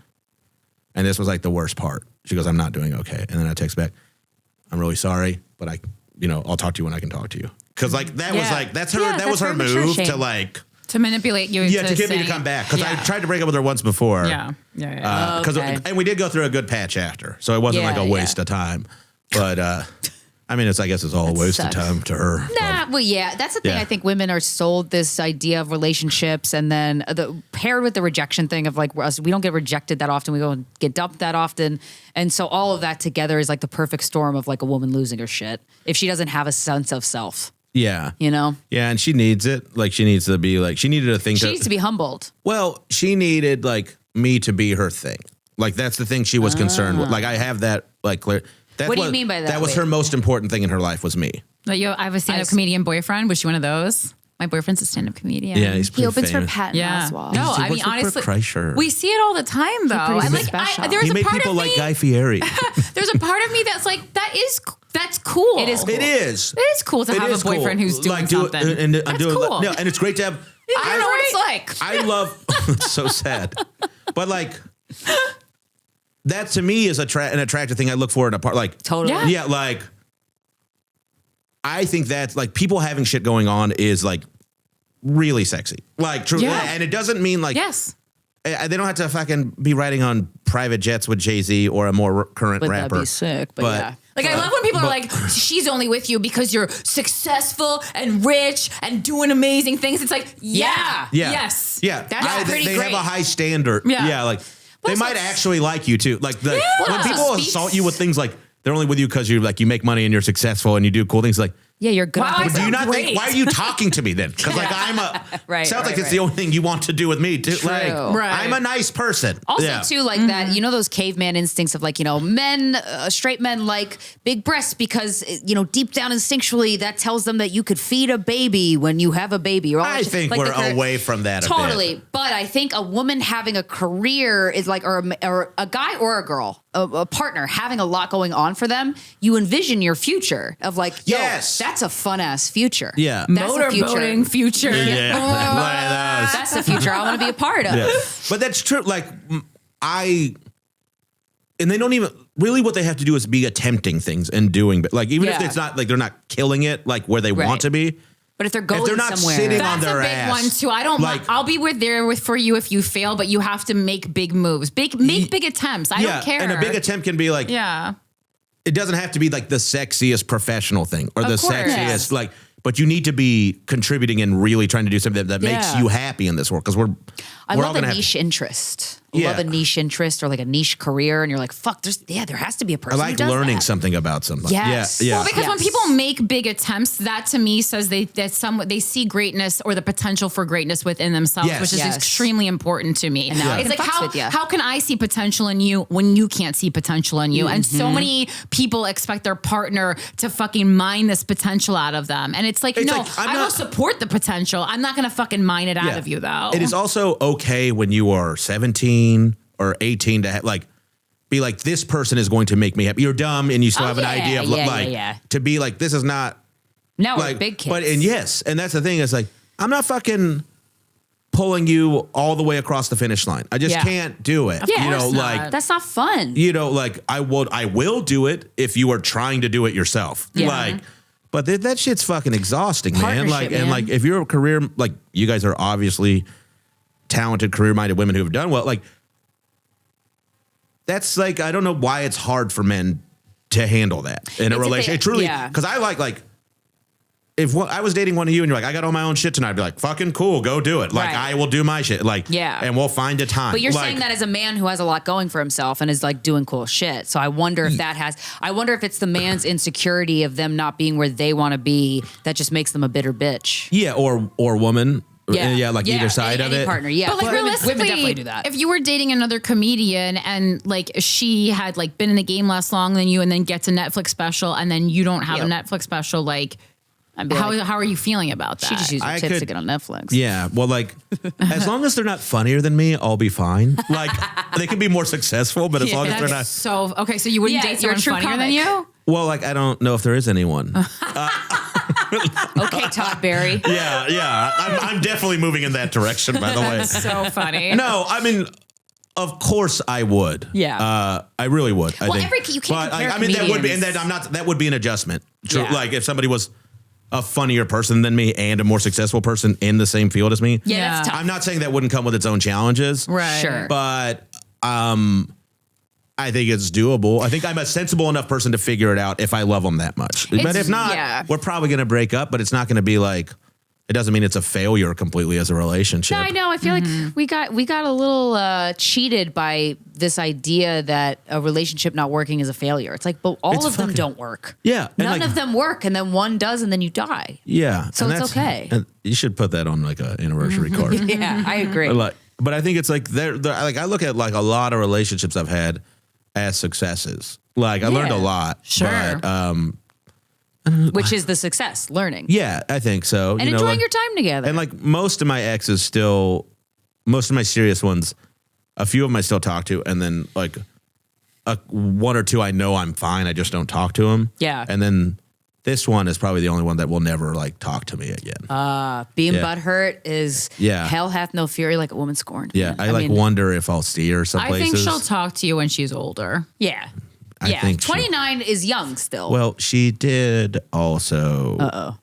And this was like the worst part. She goes, I'm not doing okay. And then I text back, I'm really sorry, but I'll talk to you when I can talk to you. Cause like that was like, that was her move to like. To manipulate you. Yeah, to get me to come back. Cause I tried to break up with her once before. Yeah. And we did go through a good patch after. So it wasn't like a waste of time. But I mean, I guess it's all a waste of time to her. Well, yeah, that's the thing. I think women are sold this idea of relationships, and then paired with the rejection thing of like us, we don't get rejected that often. We don't get dumped that often, and so all of that together is like the perfect storm of like a woman losing her shit if she doesn't have a sense of self. Yeah, you know. Yeah, and she needs it. Like she needs to be like she needed a thing. She needs to be humbled. Well, she needed like me to be her thing. Like that's the thing she was concerned with. Like I have that like clear. What do you mean by that? That was her most important thing in her life was me. I have a stand-up comedian boyfriend. Was she one of those? My boyfriend's a stand-up comedian. Yeah, he opens famous. for Patton Oswalt. No, I mean honestly, we see it all the time though. He made people like Guy Fieri. There's a part of me that's like that's cool. It is cool. It is. It is cool to have a boyfriend who's doing something. That's cool. No, and it's great to have. I don't know what it's like. I love. It's so sad, but like. That to me is an attractive thing I look for in a part. Like totally, yeah. Like I think that's like people having shit going on is like really sexy. Like true, and it doesn't mean like they don't have to fucking be riding on private jets with Jay-Z or a more current rapper. That'd be sick, but yeah. Like I love when people are like, she's only with you because you're successful and rich and doing amazing things. It's like, yes, that's pretty they great. have a high standard. Yeah, like. They might actually like you too. Like when people assault you with things like they're only with you because you make money and you're successful and you do cool things. Like you're good. Wow, do you not think? Why are you talking to me then? Because like I'm a sounds like it's the only thing you want to do with me too. True. Like I'm a nice person. Also too like that. You know those caveman instincts of like men, straight men like big breasts because deep down instinctually that tells them that you could feed a baby when you have a baby. Or I think we're away from that. Totally, a bit. But I think a woman having a career is like, or a guy or a girl, a partner having a lot going on for them. You envision your future of like, that's a fun ass future. Yeah, that's motorboating future. That's the future I want to be a part of. Yeah. But that's true. Like and they don't even really what they have to do is be attempting things and doing, but like even if it's not like they're not killing it like where they want to be. But if they're going not somewhere, sitting that's on their a big ass, one too. I don't. I'll be for you if you fail, but you have to make big moves, make big attempts. I don't care. And a big attempt can be like It doesn't have to be like the sexiest professional thing or sexiest like. But you need to be contributing and really trying to do something that makes you happy in this world because we're love all gonna a niche interest. love a niche interest or like a niche career, and you're like, fuck, there has to be a person. I like who does learning that. something about something. Yes. Yeah. Well, because when people make big attempts, that to me says they see greatness or the potential for greatness within themselves, which is extremely important to me. And now it's like how can I see potential in you when you can't see potential in you? And so many people expect their partner to fucking mine this potential out of them, and it's like I will support the potential. I'm not going to fucking mine it out of you though. It is also okay when you are 17 or 18 to be like, this person is going to make me happy. You're dumb and you still have an idea of to be like, this is not. No, we're big kids. But and that's the thing is like, I'm not fucking pulling you all the way across the finish line. I just can't do it. Yeah, you know, like that's not fun. You know, like I will do it if you are trying to do it yourself. Yeah. Like, but that shit's fucking exhausting, man. Like, man. and like if you're a career, like you guys are obviously talented, career-minded women who have done well. Like, that's like, I don't know why it's hard for men to handle that in a relationship. It truly, because I like if I was dating one of you and you're like, I got all my own shit tonight, I'd be like, fucking cool, go do it. Like, I will do my shit. Like, and we'll find a time. But you're saying that as a man who has a lot going for himself and is like doing cool shit. So I wonder if I wonder if it's the man's insecurity of them not being where they want to be that just makes them a bitter bitch. Yeah, or woman. Yeah, like either side of it. Partner, But like realistically, women definitely do that. If you were dating another comedian and like she had like been in the game less long than you and then gets a Netflix special and then you don't have a Netflix special, like how are you feeling about that? She just used her tips to get on Netflix. Yeah, well, like as long as they're not funnier than me, I'll be fine. Like they can be more successful, but as long as they're not. So okay, so you wouldn't date someone funnier than you? Well, like I don't know if there is anyone. Okay, Todd Barry. Yeah. I'm definitely moving in that direction, by the way. That's so funny. No, I mean, of course I would. Yeah. I really would. I think. You can't compare I mean, that would be, and that would be an adjustment. So, like, if somebody was a funnier person than me and a more successful person in the same field as me. Yeah, that's tough. I'm not saying that wouldn't come with its own challenges. Right. Sure. But, I think it's doable. I think I'm a sensible enough person to figure it out if I love them that much. But if not, we're probably going to break up, but it's not going to be like, it doesn't mean it's a failure completely as a relationship. No, I know. I feel like we got a little cheated by this idea that a relationship not working is a failure. It's like, but all of them don't work. Yeah. None of them work, and then one does, and then you die. Yeah. So it's okay. And you should put that on like an anniversary card. Yeah, I agree. But I think it's like they're like I look at like a lot of relationships I've had as successes. Like I learned a lot. Sure. But, which is the success, learning. Yeah, I think so. And enjoying your time together. And like most of my exes still, most of my serious ones, a few of them I still talk to, and then like one or two I know I'm fine. I just don't talk to them. Yeah. And then this one is probably the only one that will never like talk to me again. Being butthurt is hell hath no fury like a woman scorned. Yeah, I mean, wonder if I'll see her some places. I think she'll talk to you when she's older. Yeah. I think 29 is young still. Well, she did also.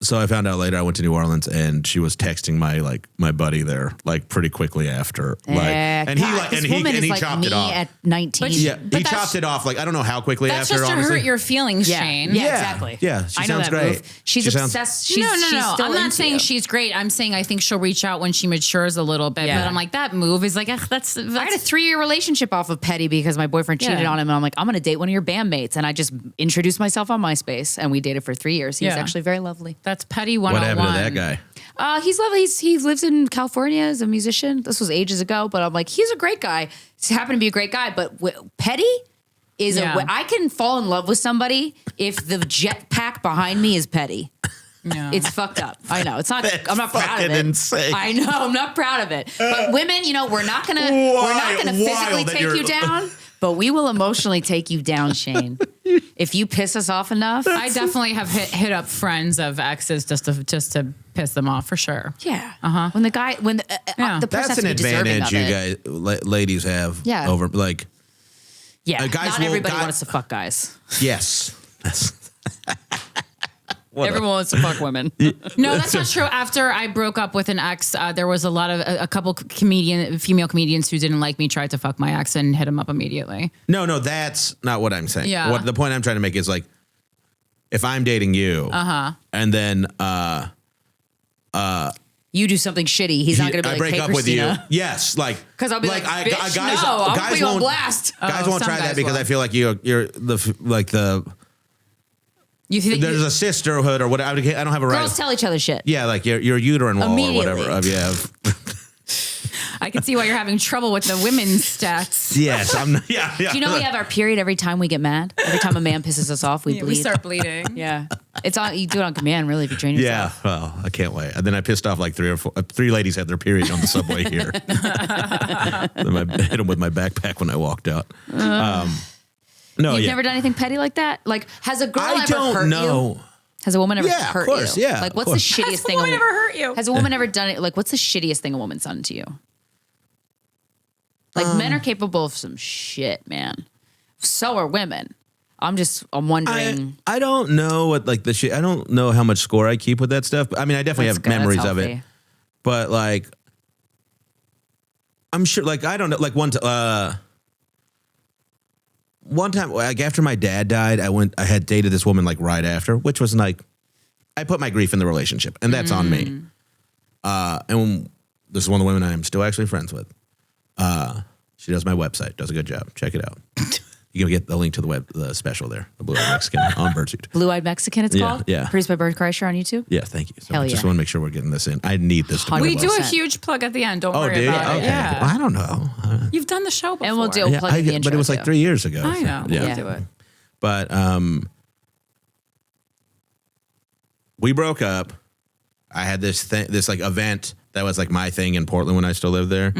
So I found out later I went to New Orleans and she was texting my buddy there like pretty quickly after. And he chopped it off at 19. He chopped it off like I don't know how quickly that's after. That's just to honestly. hurt your feelings, Shane. Yeah, exactly. Yeah, she sounds great. Move. She's obsessed. No. She's still I'm not saying she's great. I'm saying I think she'll reach out when she matures a little bit. But I'm like that move is like that's. I had a 3-year relationship off of petty because my boyfriend cheated on him, and I'm like, I'm gonna date one of your bandmates, and I just introduced myself on MySpace, and we dated for 3 years. He was actually very lovely. That's petty 101. What happened to that guy? He's lovely. He lives in California as a musician. This was ages ago, but I'm like, he's a great guy. He happened to be a great guy, but petty is I can fall in love with somebody if the jetpack behind me is petty. Yeah. It's fucked up. I know. It's not. I'm not proud of it. Insane. I know. I'm not proud of it. But women, we're not gonna physically take you down. But we will emotionally take you down, Shane. If you piss us off enough. I definitely have hit up friends of exes just to piss them off for sure. Yeah. When the person that's has an to be deserving advantage of you guys, ladies have over like. Yeah. Not everybody wants to fuck guys. Yes. Everyone wants to fuck women. No, that's not true. After I broke up with an ex, there was a couple female comedians who didn't like me tried to fuck my ex and hit him up immediately. No, that's not what I'm saying. Yeah. The point I'm trying to make is like, if I'm dating you, and then you do something shitty, he's not going to be I like, break hey, up with you. Krystyna. Yes, like Because I'll be like, guys, no, I'll guys put you on won't blast. guys won't some try that guys because will. I feel like you're the You think there's a sisterhood or whatever. I don't have a right. girls tell each other shit. Yeah, like your uterine wall or Immediately. whatever. Yeah. I can see why you're having trouble with the women's stats. Yes, I'm. Yeah. Do you know we have our period every time we get mad? Every time a man pisses us off, we bleed. We start bleeding. Yeah, it's on. You do it on command, really, if you train Yeah, yourself. well, I can't wait. And then I pissed off like three ladies had their period on the subway here. Then I hit them with my backpack when I walked out. No, You've never done anything petty like that? Like, has a girl I ever don't hurt know. you? Has a woman ever Yeah, of hurt course, you? yeah, Like, of what's course. the shittiest thing? Woman ever hurt you? Has a woman ever done it? Like, what's the shittiest thing a woman's done to you? Like, men are capable of some shit, man. So are women. I'm wondering. I don't know what like the shit. I don't know how much score I keep with that stuff. But I mean, I definitely That's have good, that's memories of it. healthy. But like, I'm sure. Like, I don't know. Like one time, like after my dad died, I had dated this woman like right after, which was like, I put my grief in the relationship, and that's on me. And this is one of the women I am still actually friends with. She does my website, does a good job. Check it out. You can get the link to the special there, the Blue Eyed Mexican on Birdsuit. Blue-Eyed Mexican, it's called? Yeah. Produced by Bird Kreischer on YouTube? Yeah, thank you. So Hell I just yeah. want to make sure we're getting this in. I need this to be We do a 100%. huge plug at the end. Don't Oh, worry do you? about Okay. it. Yeah. Well, I don't know. You've done the show before. And we'll do plug in the intro, but it was like too. 3 years ago. I know. Yeah. We'll do it. But we broke up. I had this like event that was like my thing in Portland when I still lived there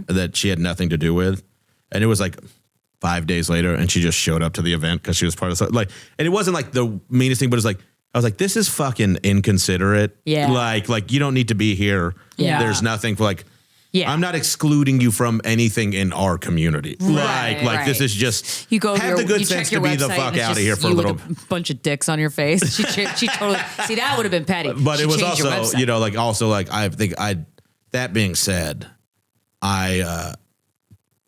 that she had nothing to do with. And it was like 5 days later and she just showed up to the event because she was part of like, and it wasn't like the meanest thing, but it's like, I was like, this is fucking inconsiderate. Yeah. Like you don't need to be here. Yeah. There's nothing for like, Yeah. I'm not excluding you from anything in our community. Right, like this right. is just You go have the good you sense check to your be the website fuck and it's out of just here for a you with little. a bunch of dicks on your face. She totally see that would have been petty. But She it was changed your also, website. I think that being said, I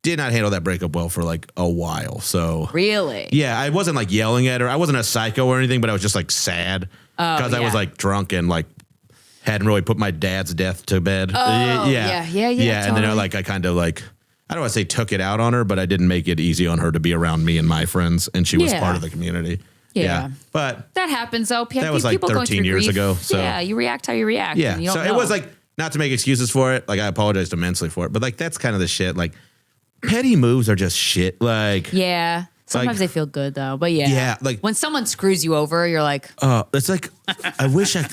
did not handle that breakup well for like a while. So Really? yeah, I wasn't like yelling at her. I wasn't a psycho or anything, but I was just like sad because I was yeah. like drunk and like hadn't really put my dad's death to bed. Oh, yeah. And then Totally. I kind of like, I don't want to say took it out on her, but I didn't make it easy on her to be around me and my friends, and she was Yeah. part of the community. Yeah. But That happens though. That was, like, People going 13 through years grief. ago, so- Yeah, you react how you react. yeah, and you don't so it know. was like, not to make excuses for it, like I apologized immensely for it, but like that's kind of the shit. Like petty moves are just shit. Like Yeah. Sometimes they feel good though. But yeah. Yeah, like- when someone screws you over, you're like, it's like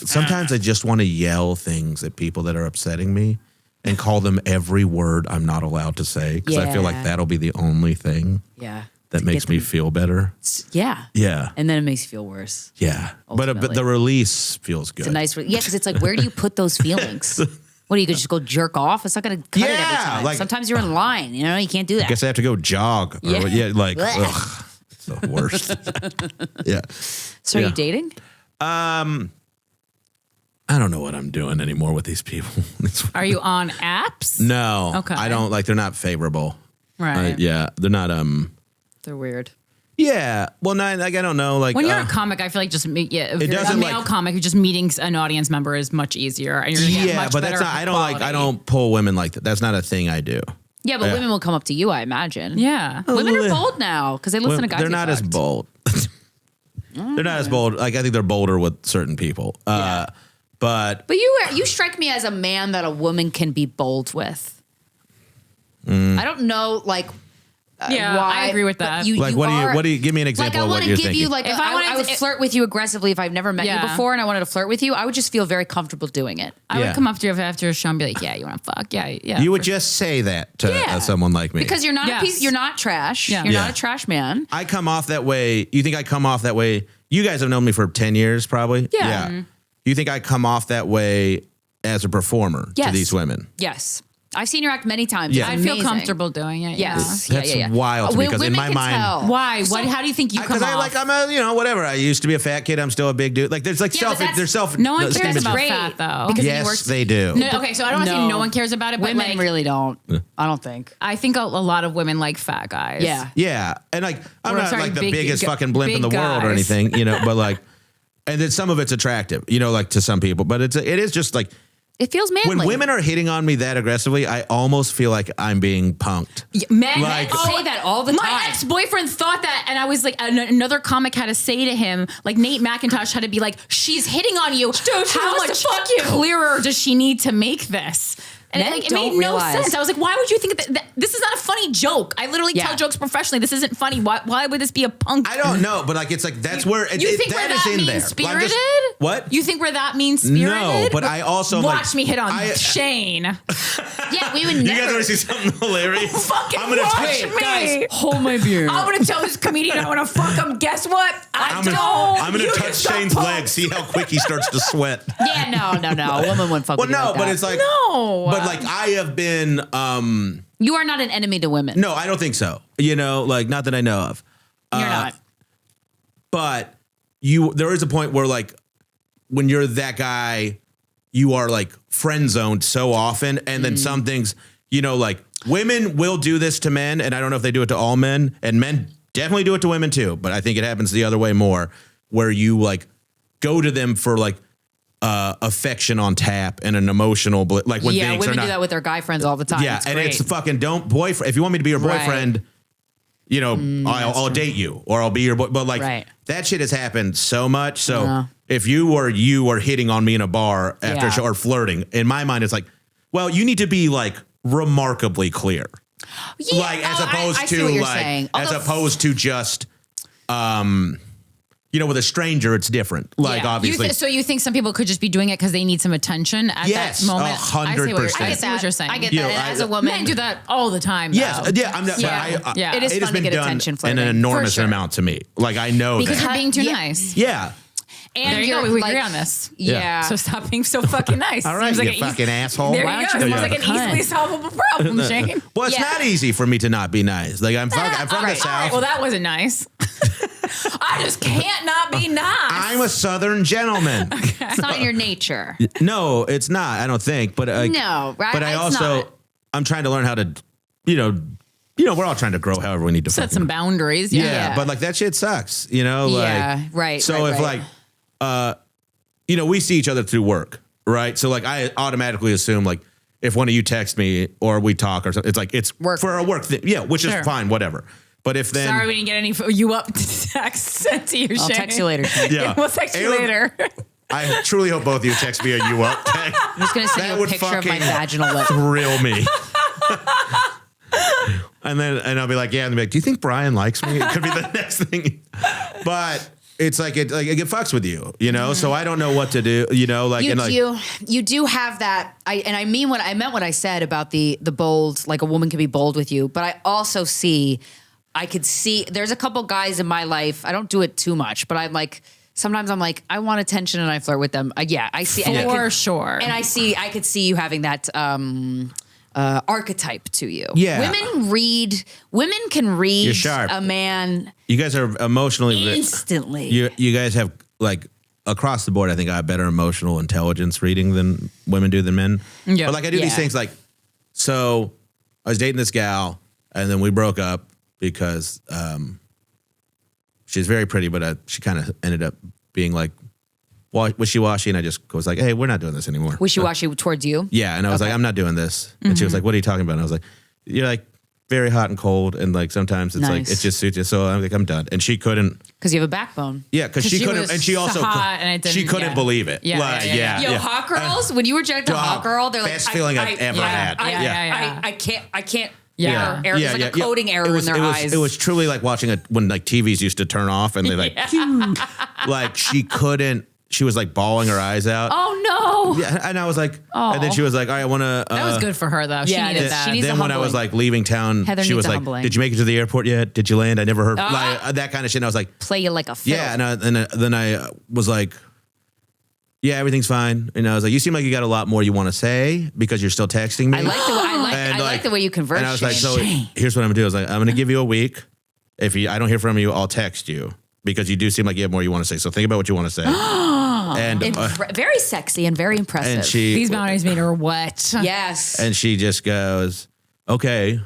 sometimes I just want to yell things at people that are upsetting me and call them every word I'm not allowed to say because I feel like Yeah. that'll be the only thing yeah. that To makes get me them- feel better. Yeah. Yeah. And then it makes you feel worse. Yeah. But Ultimately. the release feels good. It's a nice, yeah, because it's like, where do you put those feelings? What do you just go jerk off? It's not going to cut it every Yeah, time. like- Sometimes you're in line. You know, you can't do that. Guess I have to go jog. Or, Yeah. like, Blech. ugh, it's the worst. Yeah. So are yeah. you dating? I don't know what I'm doing anymore with these people. Are you on apps? No. Okay. I don't like, they're not favorable. Right. Yeah. They're not, They're weird. yeah. Well, no, like, I don't know. Like, When you're a comic, I feel like just if you're doesn't, a male like- comic, just meeting an audience member is much easier, and you're gonna get yeah, much but better that's not, I don't like, I quality. don't pull women like that. That's not a thing I do. Yeah, but Yeah. women will come up to you, I imagine. Yeah. Women are bold now because they listen to guys. They're who not as fucked. bold. They're not as bold. Like, I think they're bolder with certain people. But But you strike me as a man that a woman can be bold with. Mm. I don't know, like, Yeah, why, I agree with but that. You, like, you what are, do you give me an like, example I of what want you're to give thinking? you like If I I would flirt with you aggressively if I've never met you Yeah. before and I wanted to flirt with you. I would just feel very comfortable doing it. I Yeah. would come up to you after a show and be like, "Yeah, you want to fuck? Yeah, yeah." You would just say that to Yeah. someone like me. Because you're not Yes. a piece, you're not trash. Yeah. You're Yeah. not a trash man. I come off that way. You think I come off that way? You guys have known me for 10 years, probably. Yeah. Mm-hmm. You think I come off that way as a performer to Yes. these women? Yes. I've seen you act many times. Yeah. It's I'd feel amazing. comfortable doing it. Yes. That's wild to me, 'cause in Women my can mind- tell. Yeah. Why? What? How do you think you come Because off? I'm a, whatever. I used to be a fat kid. I'm still a big dude. Like, there's like Yeah, but that's- there's self. no one esteem cares is- about great, fat though. because- Yes, works- they do. No, okay, so I don't want to say No. no one cares about it, but Women like, really don't. I don't think. I think a lot of women like fat guys. Yeah. Yeah, and like I'm Or, not sorry, like the big- biggest g- fucking blimp in the big world or guys. anything, but like, and then some of it's attractive, like to some people, but it is just like It feels manly. When women are hitting on me that aggressively, I almost feel like I'm being punked. Men say that all the time. My ex-boyfriend thought that, and I was like, another comic had to say to him, like Nate McIntosh had to be like, she's hitting on you. Dude, how much clearer does she need to make this? And it made no sense. I was like, why would you think that this is not a funny joke? I literally tell jokes professionally. This isn't funny. Why would this be a punk? I don't know, but like it's like that's where you think where that means spirited? What? You think where that means spirited? No, but I also watch me hit on Shane. Yeah, we would never. You guys want to see something hilarious? I'm gonna touch me. Guys, hold my beer. I'm gonna tell this comedian I want to fuck him. Guess what? I'm gonna touch Shane's leg. See how quick he starts to sweat. Yeah, no. A woman wouldn't fuck with you like but that. it's like no. But like I have been. You are not an enemy to women. No, I don't think so. You know, like not that I know of. You're not. But there is a point where like when you're that guy, you are like friend zoned so often, and then some things, you know, like women will do this to men, and I don't know if they do it to all men, and men definitely do it to women too. But I think it happens the other way more, where you like go to them for like. Affection on tap and an emotional like when things women are not, do that with their guy friends all the time. Yeah, and it's fucking boyfriend. If you want me to be your boyfriend, you know, I'll date you or I'll be your boy. But like that shit has happened so much. So if you are hitting on me in a bar after a show or flirting, in my mind it's like, well, you need to be like remarkably clear, like as opposed to just. You know, with a stranger, it's different. Like, obviously. So you think some people could just be doing it because they need some attention at that moment? 100%. I see what you're saying. I get that. As a woman. Men do that all the time. Yes. Though. Yeah. I'm not, yeah. It is fun to get attention in an enormous amount to me. Like, I know because you're being too nice. Yeah. And there you go. We agree on this. Yeah. So stop being so fucking nice. All right, you fucking asshole. There you go. Seems like an easily solvable problem, Shane. Well, it's not easy for me to not be nice. Like, I'm from the South. All right, well, that wasn't nice. I just can't not be nice. I'm a Southern gentleman. It's not in your nature. No, it's not. I don't think. But no, right? But I'm trying to learn how to, you know, we're all trying to grow however we need to set some boundaries. Yeah, but like that shit sucks. You know, right. So if like, you know, we see each other through work, right? So like, I automatically assume like if one of you text me or we talk or something, it's like it's work for a work thing. Yeah, which is fine, whatever. But if then sorry we didn't get any you up text sent to you. I'll text you later. Yeah, we'll text you later. I truly hope both of you text me a you up text. I'm just gonna send you a picture of my vaginal lip. Thrill me. And I'll be like, yeah, and they'll be like, do you think Brian likes me? It could be the next thing. But it's like it fucks with you, you know. So I don't know what to do, you know. Like you do have that. I meant what I said about the bold. Like a woman can be bold with you, but I also I could see there's a couple guys in my life. I don't do it too much, but sometimes I'm like, I want attention and I flirt with them. I see for sure. And I could see you having that archetype to you. Yeah. Women can read You're sharp. A man. You guys are emotionally instantly. You guys have like across the board, I think I have better emotional intelligence reading than women do than men. Yeah. But like I do these things like, so I was dating this gal and then we broke up because she's very pretty, but she kind of ended up being like wishy-washy, and I just was like, hey, we're not doing this anymore. Wishy-washy towards you? Yeah, and I was like, I'm not doing this. And she was like, what are you talking about? And I was like, you're like very hot and cold, and like sometimes it's like, it just suits you. So I'm like, I'm done. And she couldn't. Because you have a backbone. Yeah, because she couldn't, and she also, she couldn't believe it. Yeah, like, Yo, hot girls, when you reject a hot girl, they're like, best feeling I've ever had. I can't. Yeah. There's like a coding error in their eyes. It was truly like watching when like TVs used to turn off and they like, like she couldn't, she was like bawling her eyes out. Oh no. Yeah. And I was like, and then she was like, all right, I want to. That was good for her though. She needed that. She needs then when I was like leaving town, she was like, humbling. did you make it to the airport yet? Did you land? I never heard like, that kind of shit. And I was like, play you like a film. Yeah. And then I was like, yeah, everything's fine. And I was like, you seem like you got a lot more you want to say because you're still texting me. I like the way you converse. And I was like, so here's what I'm gonna do. I was like, I'm gonna give you a week. If I don't hear from you, I'll text you because you do seem like you have more you want to say. So think about what you want to say. And very sexy and very impressive. And these boundaries made her wet. Yes. And she just goes, okay.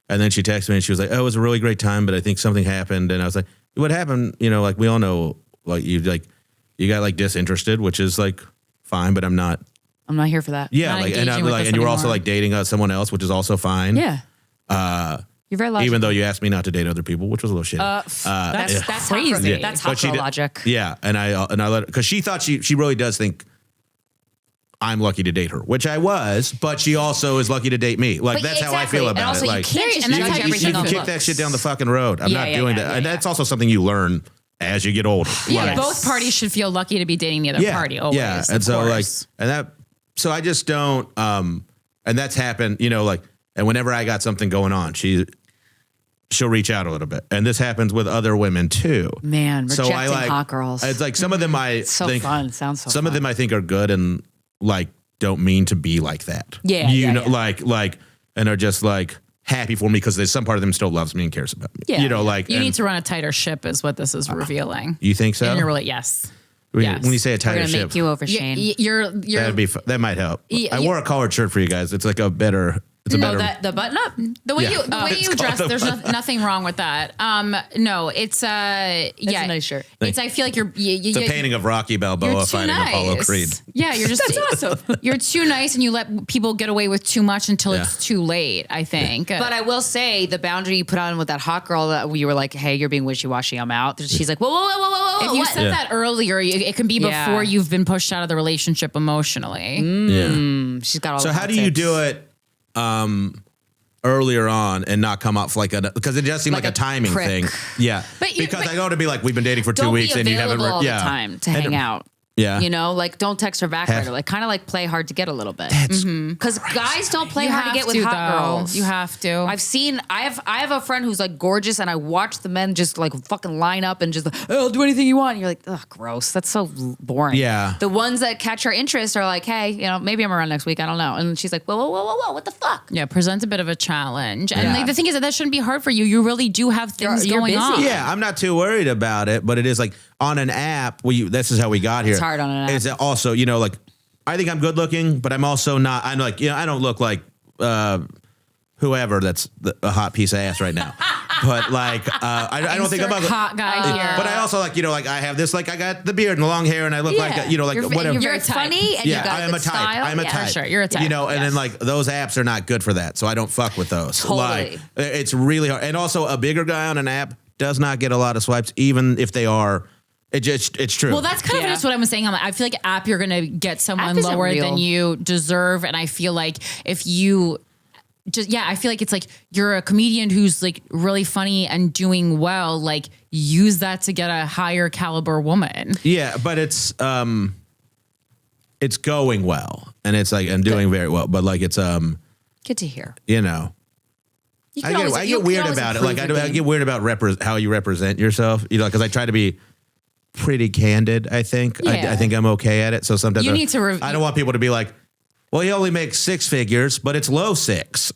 And then she texted me and she was like, oh, it was a really great time, but I think something happened. And I was like, what happened? You know, like we all know, like you got like disinterested, which is like fine, but I'm not I'm not here for that. Yeah, Not like and engaging I'm with like, us and you were also anymore. like dating someone else, which is also fine. Yeah. You're very logical. Even though you asked me not to date other people, which was a little shitty. That's crazy. crazy. Yeah. That's But hot she girl did- logic. Yeah, and I let her because she thought she really does think I'm lucky to date her, which I was, but she also is lucky to date me. Like But that's how I exactly. feel And about also it. you Like can't just and that's judge how you everything you on can kick looks. that shit down the fucking road. I'm not doing that. And that's also something you learn as you get older. Yeah, Like, both parties should feel lucky to be dating the other party always. Yeah, and of so course. so I just don't. And that's happened. And whenever I got something going on, she'll reach out a little bit, and this happens with other women too. Man, rejecting hot girls. It's like some of them I so think fun. Sounds so some fun. of them I think are good and like don't mean to be like that. Yeah, you yeah, know, yeah. like, and are just like happy for me because there's some part of them still loves me and cares about me. Yeah, you know, yeah. like You and need to run a tighter ship is what this is revealing. You think so? And you're really, yes. when, yes. when you say a We're tighter gonna ship, make you over, Shane. You're that might help. Yeah, I wore a collared shirt for you guys. It's like a better. It's a Oh, better. the button up. the way Yeah. you dress. There's nothing wrong with that. No, it's yeah, It's a nice shirt. It's I feel like It's a painting of Rocky Balboa you're too fighting Apollo nice. Creed. Yeah, you're just That's awesome. You're too nice, and you let people get away with too much until Yeah. it's too late. I think. But I will say the boundary you put on with that hot girl that you were like, hey, you're being wishy-washy, I'm out. She's like, whoa. if you what? said that earlier, it can be Yeah. before you've been pushed out of the relationship emotionally. Yeah. She's got all So the how hot do you tips. do it earlier on and not come off like because it does seem like Like a a timing prick. thing. Yeah. But you- because but- I go to be like, we've been dating for 2 Don't weeks be and you haven't. available all the Yeah. time to And- hang out. Yeah. You know, like don't text her back right away. Like kind of like play hard to get a little bit. Because guys don't play You hard to have get with to, hot though. girls. You have to. I have a friend who's like gorgeous, and I watch the men just like fucking line up and just like, oh, I'll do anything you want. And you're like, ugh, gross. That's so boring. Yeah. The ones that catch her interest are like, hey, maybe I'm around next week. I don't know. And she's like, whoa, what the fuck? Yeah, presents a bit of a challenge. And Yeah. like, the thing is that shouldn't be hard for you. You really do have things You're going busy. on. Yeah, I'm not too worried about it, but it is like on an app. This is how we got here. It's hard on an app. It's also, like I think I'm good looking, but I'm also not. I'm like, I don't look like whoever that's a hot piece of ass right now. But like, I don't think I'm ugly. hot guy here. But I also like, I have this, like I got the beard and the long hair, and I look like, like You're whatever. very a type. funny, and Yeah, you got I a am good a type. style. I'm a Yeah. type. sure, you're a type. And Yes. then like those apps are not good for that, so I don't fuck with those. Totally. Like it's really hard. And also, a bigger guy on an app does not get a lot of swipes, even if they are. It's true. Well, that's kind of Yeah. just what I was saying. I feel like app, you're going to get someone App isn't lower real. than you deserve. And I feel like if you I feel like it's like you're a comedian who's like really funny and doing well, like use that to get a higher caliber woman. Yeah, but it's going well, and it's like and doing very well. But like it's Good to hear. you can always- I you get can weird always about it. improve Like your I game. get weird about how you represent yourself. Because I try to be pretty candid. I think Yeah. I think I'm okay at it. So sometimes You need to I don't want people to be like, well, he only makes 6 figures, but it's low 6.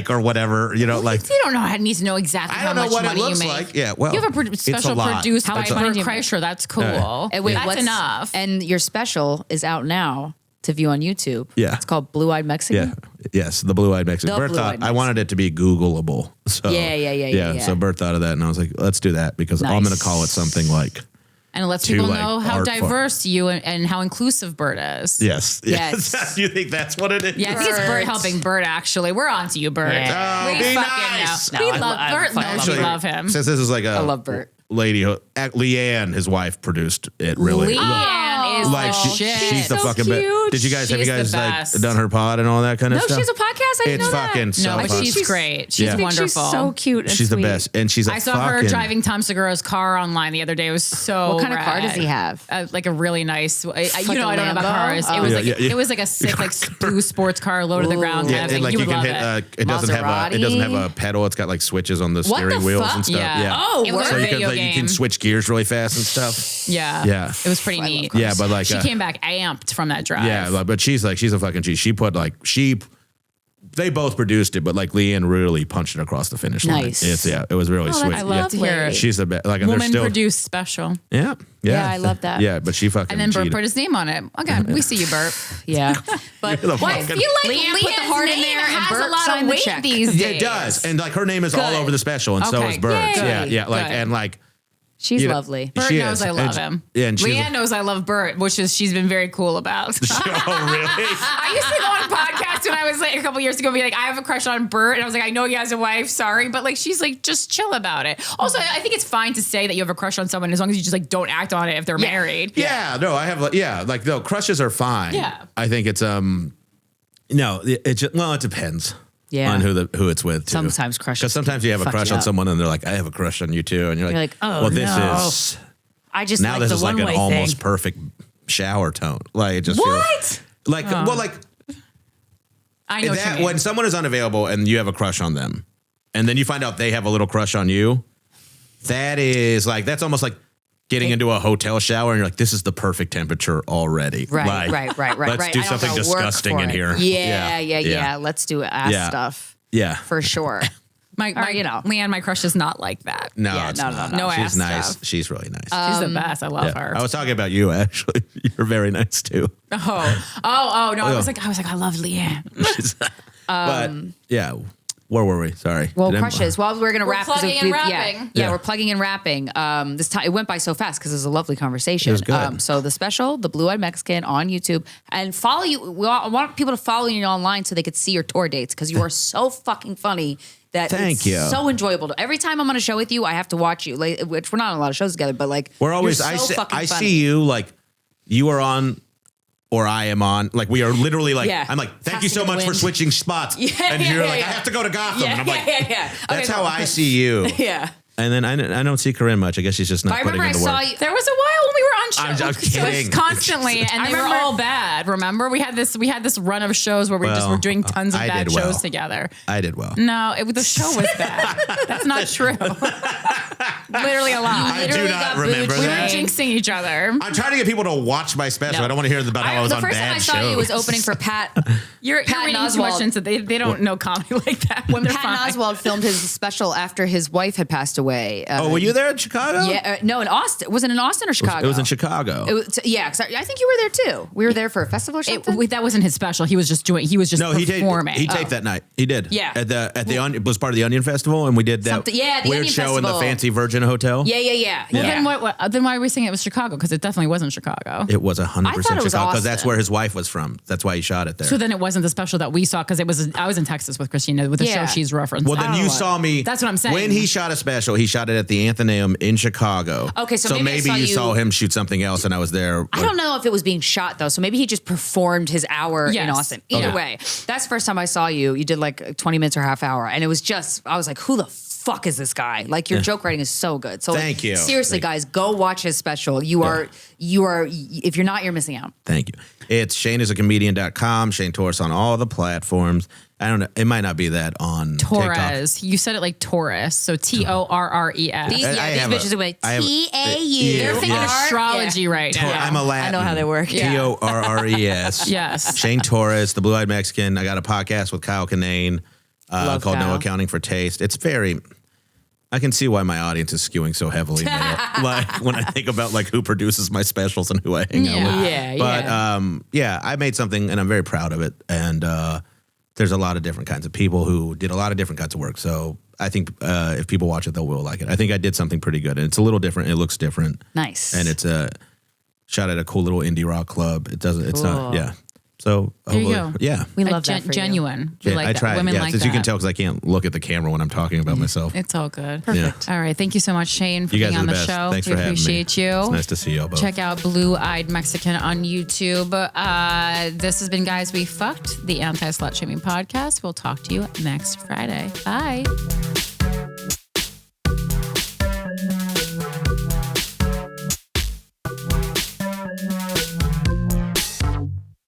Or whatever. Like You don't know. I need to know exactly I how don't know much what it money looks you make. like. Yeah, well, you have a it's special lot. produced How by much money Bert do you make? Kreischer. That's cool. And wait, That's what's enough. And your special is out now to view on YouTube. Yeah. It's called Blue Eyed Mexican. Yeah. Yes, the blue-eyed Mexican. The Bert blue-eyed thought I wanted it to be Googleable. So Yeah. So Bert thought of that, and I was like, let's do that because I'm going to call it something like. And it lets Too, people like, know how artful. diverse you and how inclusive Bert is. Yes. Yes. You think that's what it is? Yeah, I think it's Bert Bert. helping Bert, actually. We're on to you, Bert. Yeah. Oh, We be fucking nice. know. No, We I love lo- I Bert. fucking Knows love we love him. Since this is like a love Bert. lady, Leanne, his wife, produced it really. Leanne is Like the she, shit. she's the so fucking cute. best. Did you guys have you She's guys the like best. done her pod and all that kind of No, stuff? she has a podcast. I didn't It's know that. fucking so No, fun. she's great. She's Yeah. I think wonderful. She's so cute. And She's the sweet. best, and she's a I saw her fucking- driving Tom Segura's car online the other day. It was so What kind of car does rad. he have? Like a really nice. Like I a don't know about Lambo? cars. It Oh. was Yeah, like yeah, yeah. it was like a sick like blue sports car, low to the ground Yeah, kind of and thing. like You you would can love hit. it. It doesn't have Maserati? a pedal. It's got like switches on the What steering the wheels fuck? and stuff. Yeah. Yeah. Oh, It was word. a So you video can you can game. switch gears really fast and stuff. Yeah, Yeah. It was pretty neat. Yeah, but like she came back amped from that drive. Yeah, but she's a fucking G. She put they both produced it, but like Leanne really punched it across the finish line. Nice. It was really sweet. I love to yeah. hear it. She's the best. Like, and they're Woman still, produced special. yeah. Yeah, I love that. Yeah, but she fucking And then Bert cheated. put his name on it. Again, we see you, Bert. Yeah. But You're the Well, I fucking- feel like Leanne put the Leanne's heart in name there and has Bert a lot signed of the weight check. these Yeah, days. it does, and like her name is all Good. over the special, and so Okay. is Bert's. Yay. Yeah, like Good. and like She's lovely. Bert She knows is. I love him. Yeah, and she's Leanne knows I love Bert, which is she's been very cool about. oh, really? I used to go on podcasts when I was like a couple years ago and be like, I have a crush on Bert. And I was like, I know he has a wife, sorry. But like, she's like, just chill about it. Also, I think it's fine to say that you have a crush on someone as long as you just like don't act on it if they're married. Yeah, no, I have, no, crushes are fine. Yeah. I think it's, no, it just, well, it depends. Yeah. On who it's with too. Sometimes crushes. Because sometimes you have a fuck crush you on up. someone and they're like, I have a crush on you too. And you're like, oh, well, this no. is, I just now like this the is like an one-way almost thing. perfect shower tone. Like it just What? feels, like, well, like I know what you that mean. when someone is unavailable and you have a crush on them and then you find out they have a little crush on you, that is like, that's almost like getting into a hotel shower and you're like, this is the perfect temperature already. Right, Like, right. Let's do I don't something gotta work disgusting for in it. here. Yeah. Let's do ass Yeah. stuff Yeah. for sure. Leanne, my crush is not like that. No, Yeah, it's no, not. no, no. No She's ass nice. stuff. She's really nice. She's the best. I love her. I was talking about you actually. You're very nice too. No. I was like, I love Leanne. But yeah, where were we? Sorry. Well, Did I- crushes. Well, we're gonna wrap. 'cause plugging and we've- wrapping. Yeah, Yeah. we're plugging and wrapping. This time it went by so fast because it was a lovely conversation. It was good. So the special, the Blue Eyed Mexican on YouTube, and follow you. I want people to follow you online so they could see your tour dates because you are so fucking funny. Thank it's you. So enjoyable. Every time I'm on a show with you, I have to watch you. Like, which we're not on a lot of shows together, but like We're always. you're so fucking I funny. see you like you are on. Or I am on, like we are literally like, Yeah. I'm like, thank you Passing so the much for wind. switching spots. Yeah, and yeah, you're yeah, like, yeah. I have to go to Gotham. Yeah, and I'm like, yeah. that's Okay, how cool. I see you. Yeah. And then I don't see Corinne much. I guess she's just not I putting remember I in the saw work. you. There was a while when we were on shows. I'm just kidding. Constantly, and they were remember- all bad. Remember, we had this run of shows where we just Well, were doing tons of I bad did well. shows together. I did well. No, the show was bad. That's not true. Literally a lie. I do literally not got remember booed. We were that. jinxing each other. I'm trying to get people to watch my special. I don't want to hear about how I was the on first bad time I shows. saw you was opening for Pat. You're Patton reading too much Oswalt. into they don't know comedy like that. When They're Patton fine. Oswalt filmed his special after his wife had passed away. Oh, were you there in Chicago? Yeah, no, in Austin. Was it in Austin or Chicago? It was in Chicago. It was, yeah, 'cause I think you were there too. We were there for a festival or something. That wasn't his special. He was just No, performing. he taped that night. He did. Yeah. At the Onion, it was part of the Onion Festival, and we did that Something- yeah, the weird Onion show in the Festival. fancy Virgin Hotel. Yeah. Well, then why are we saying it was Chicago? Because it definitely wasn't Chicago. It was 100% I thought it Chicago was because that's Austin. where his wife was from. That's why he shot it there. So then it wasn't the special that we saw because I was in Texas with Krystyna with the Yeah. show she's referenced. well, then you saw me. That's what I'm saying. When he shot a special, he shot it at the Athenaeum in Chicago. Okay, so maybe I maybe saw you you- saw him shoot something else, and I was there. I don't know if it was being shot though, so maybe he just performed his hour in Yes. Austin. Either Okay. way, that's the first time I saw you. You did like 20 minutes or half hour, and it was just I was like, who the fuck is this guy? Like your joke writing is so good. So Thank you. Seriously, guys, go watch his special. You are if you're not, you're missing out. Thank you. It's ShaneIsAComedian.com. Shane Torres on all the platforms. I don't know. It might not be that on TikTok. Torres. You said it like Taurus. So Torres. These I these have a- bitches are like I have a- TAU. They're thinking Yeah. astrology right now. I'm a Latin. I know how they work. Torres. Yes. Shane Torres, the Blue Eyed Mexican. I got a podcast with Kyle Kinane Love called Kyle. No Accounting for Taste. It's very. I can see why my audience is skewing so heavily male. Like when I think about like who produces my specials and who I hang out with. Yeah, But yeah, I made something and I'm very proud of it. And there's a lot of different kinds of people who did a lot of different kinds of work. So I think if people watch it, they'll will like it. I think I did something pretty good, and it's a little different. It looks different. Nice. And it's shot at a cool little indie rock club. It doesn't. It's not. Yeah. So There you hopefully- go. Yeah. We love that for you. genuine. You Yeah, like I that. try. Women Yeah, like since that. you can tell because I can't look at the camera when I'm talking about myself. It's all good. Perfect. All right. Thank you so much, Shane, for You guys being are on the the best. show. Thanks we for having me. appreciate you. It's nice to see you both. Check out Blue Eyed Mexican on YouTube. This has been Guys We Fucked, the anti-slut shaming podcast. We'll talk to you next Friday. Bye.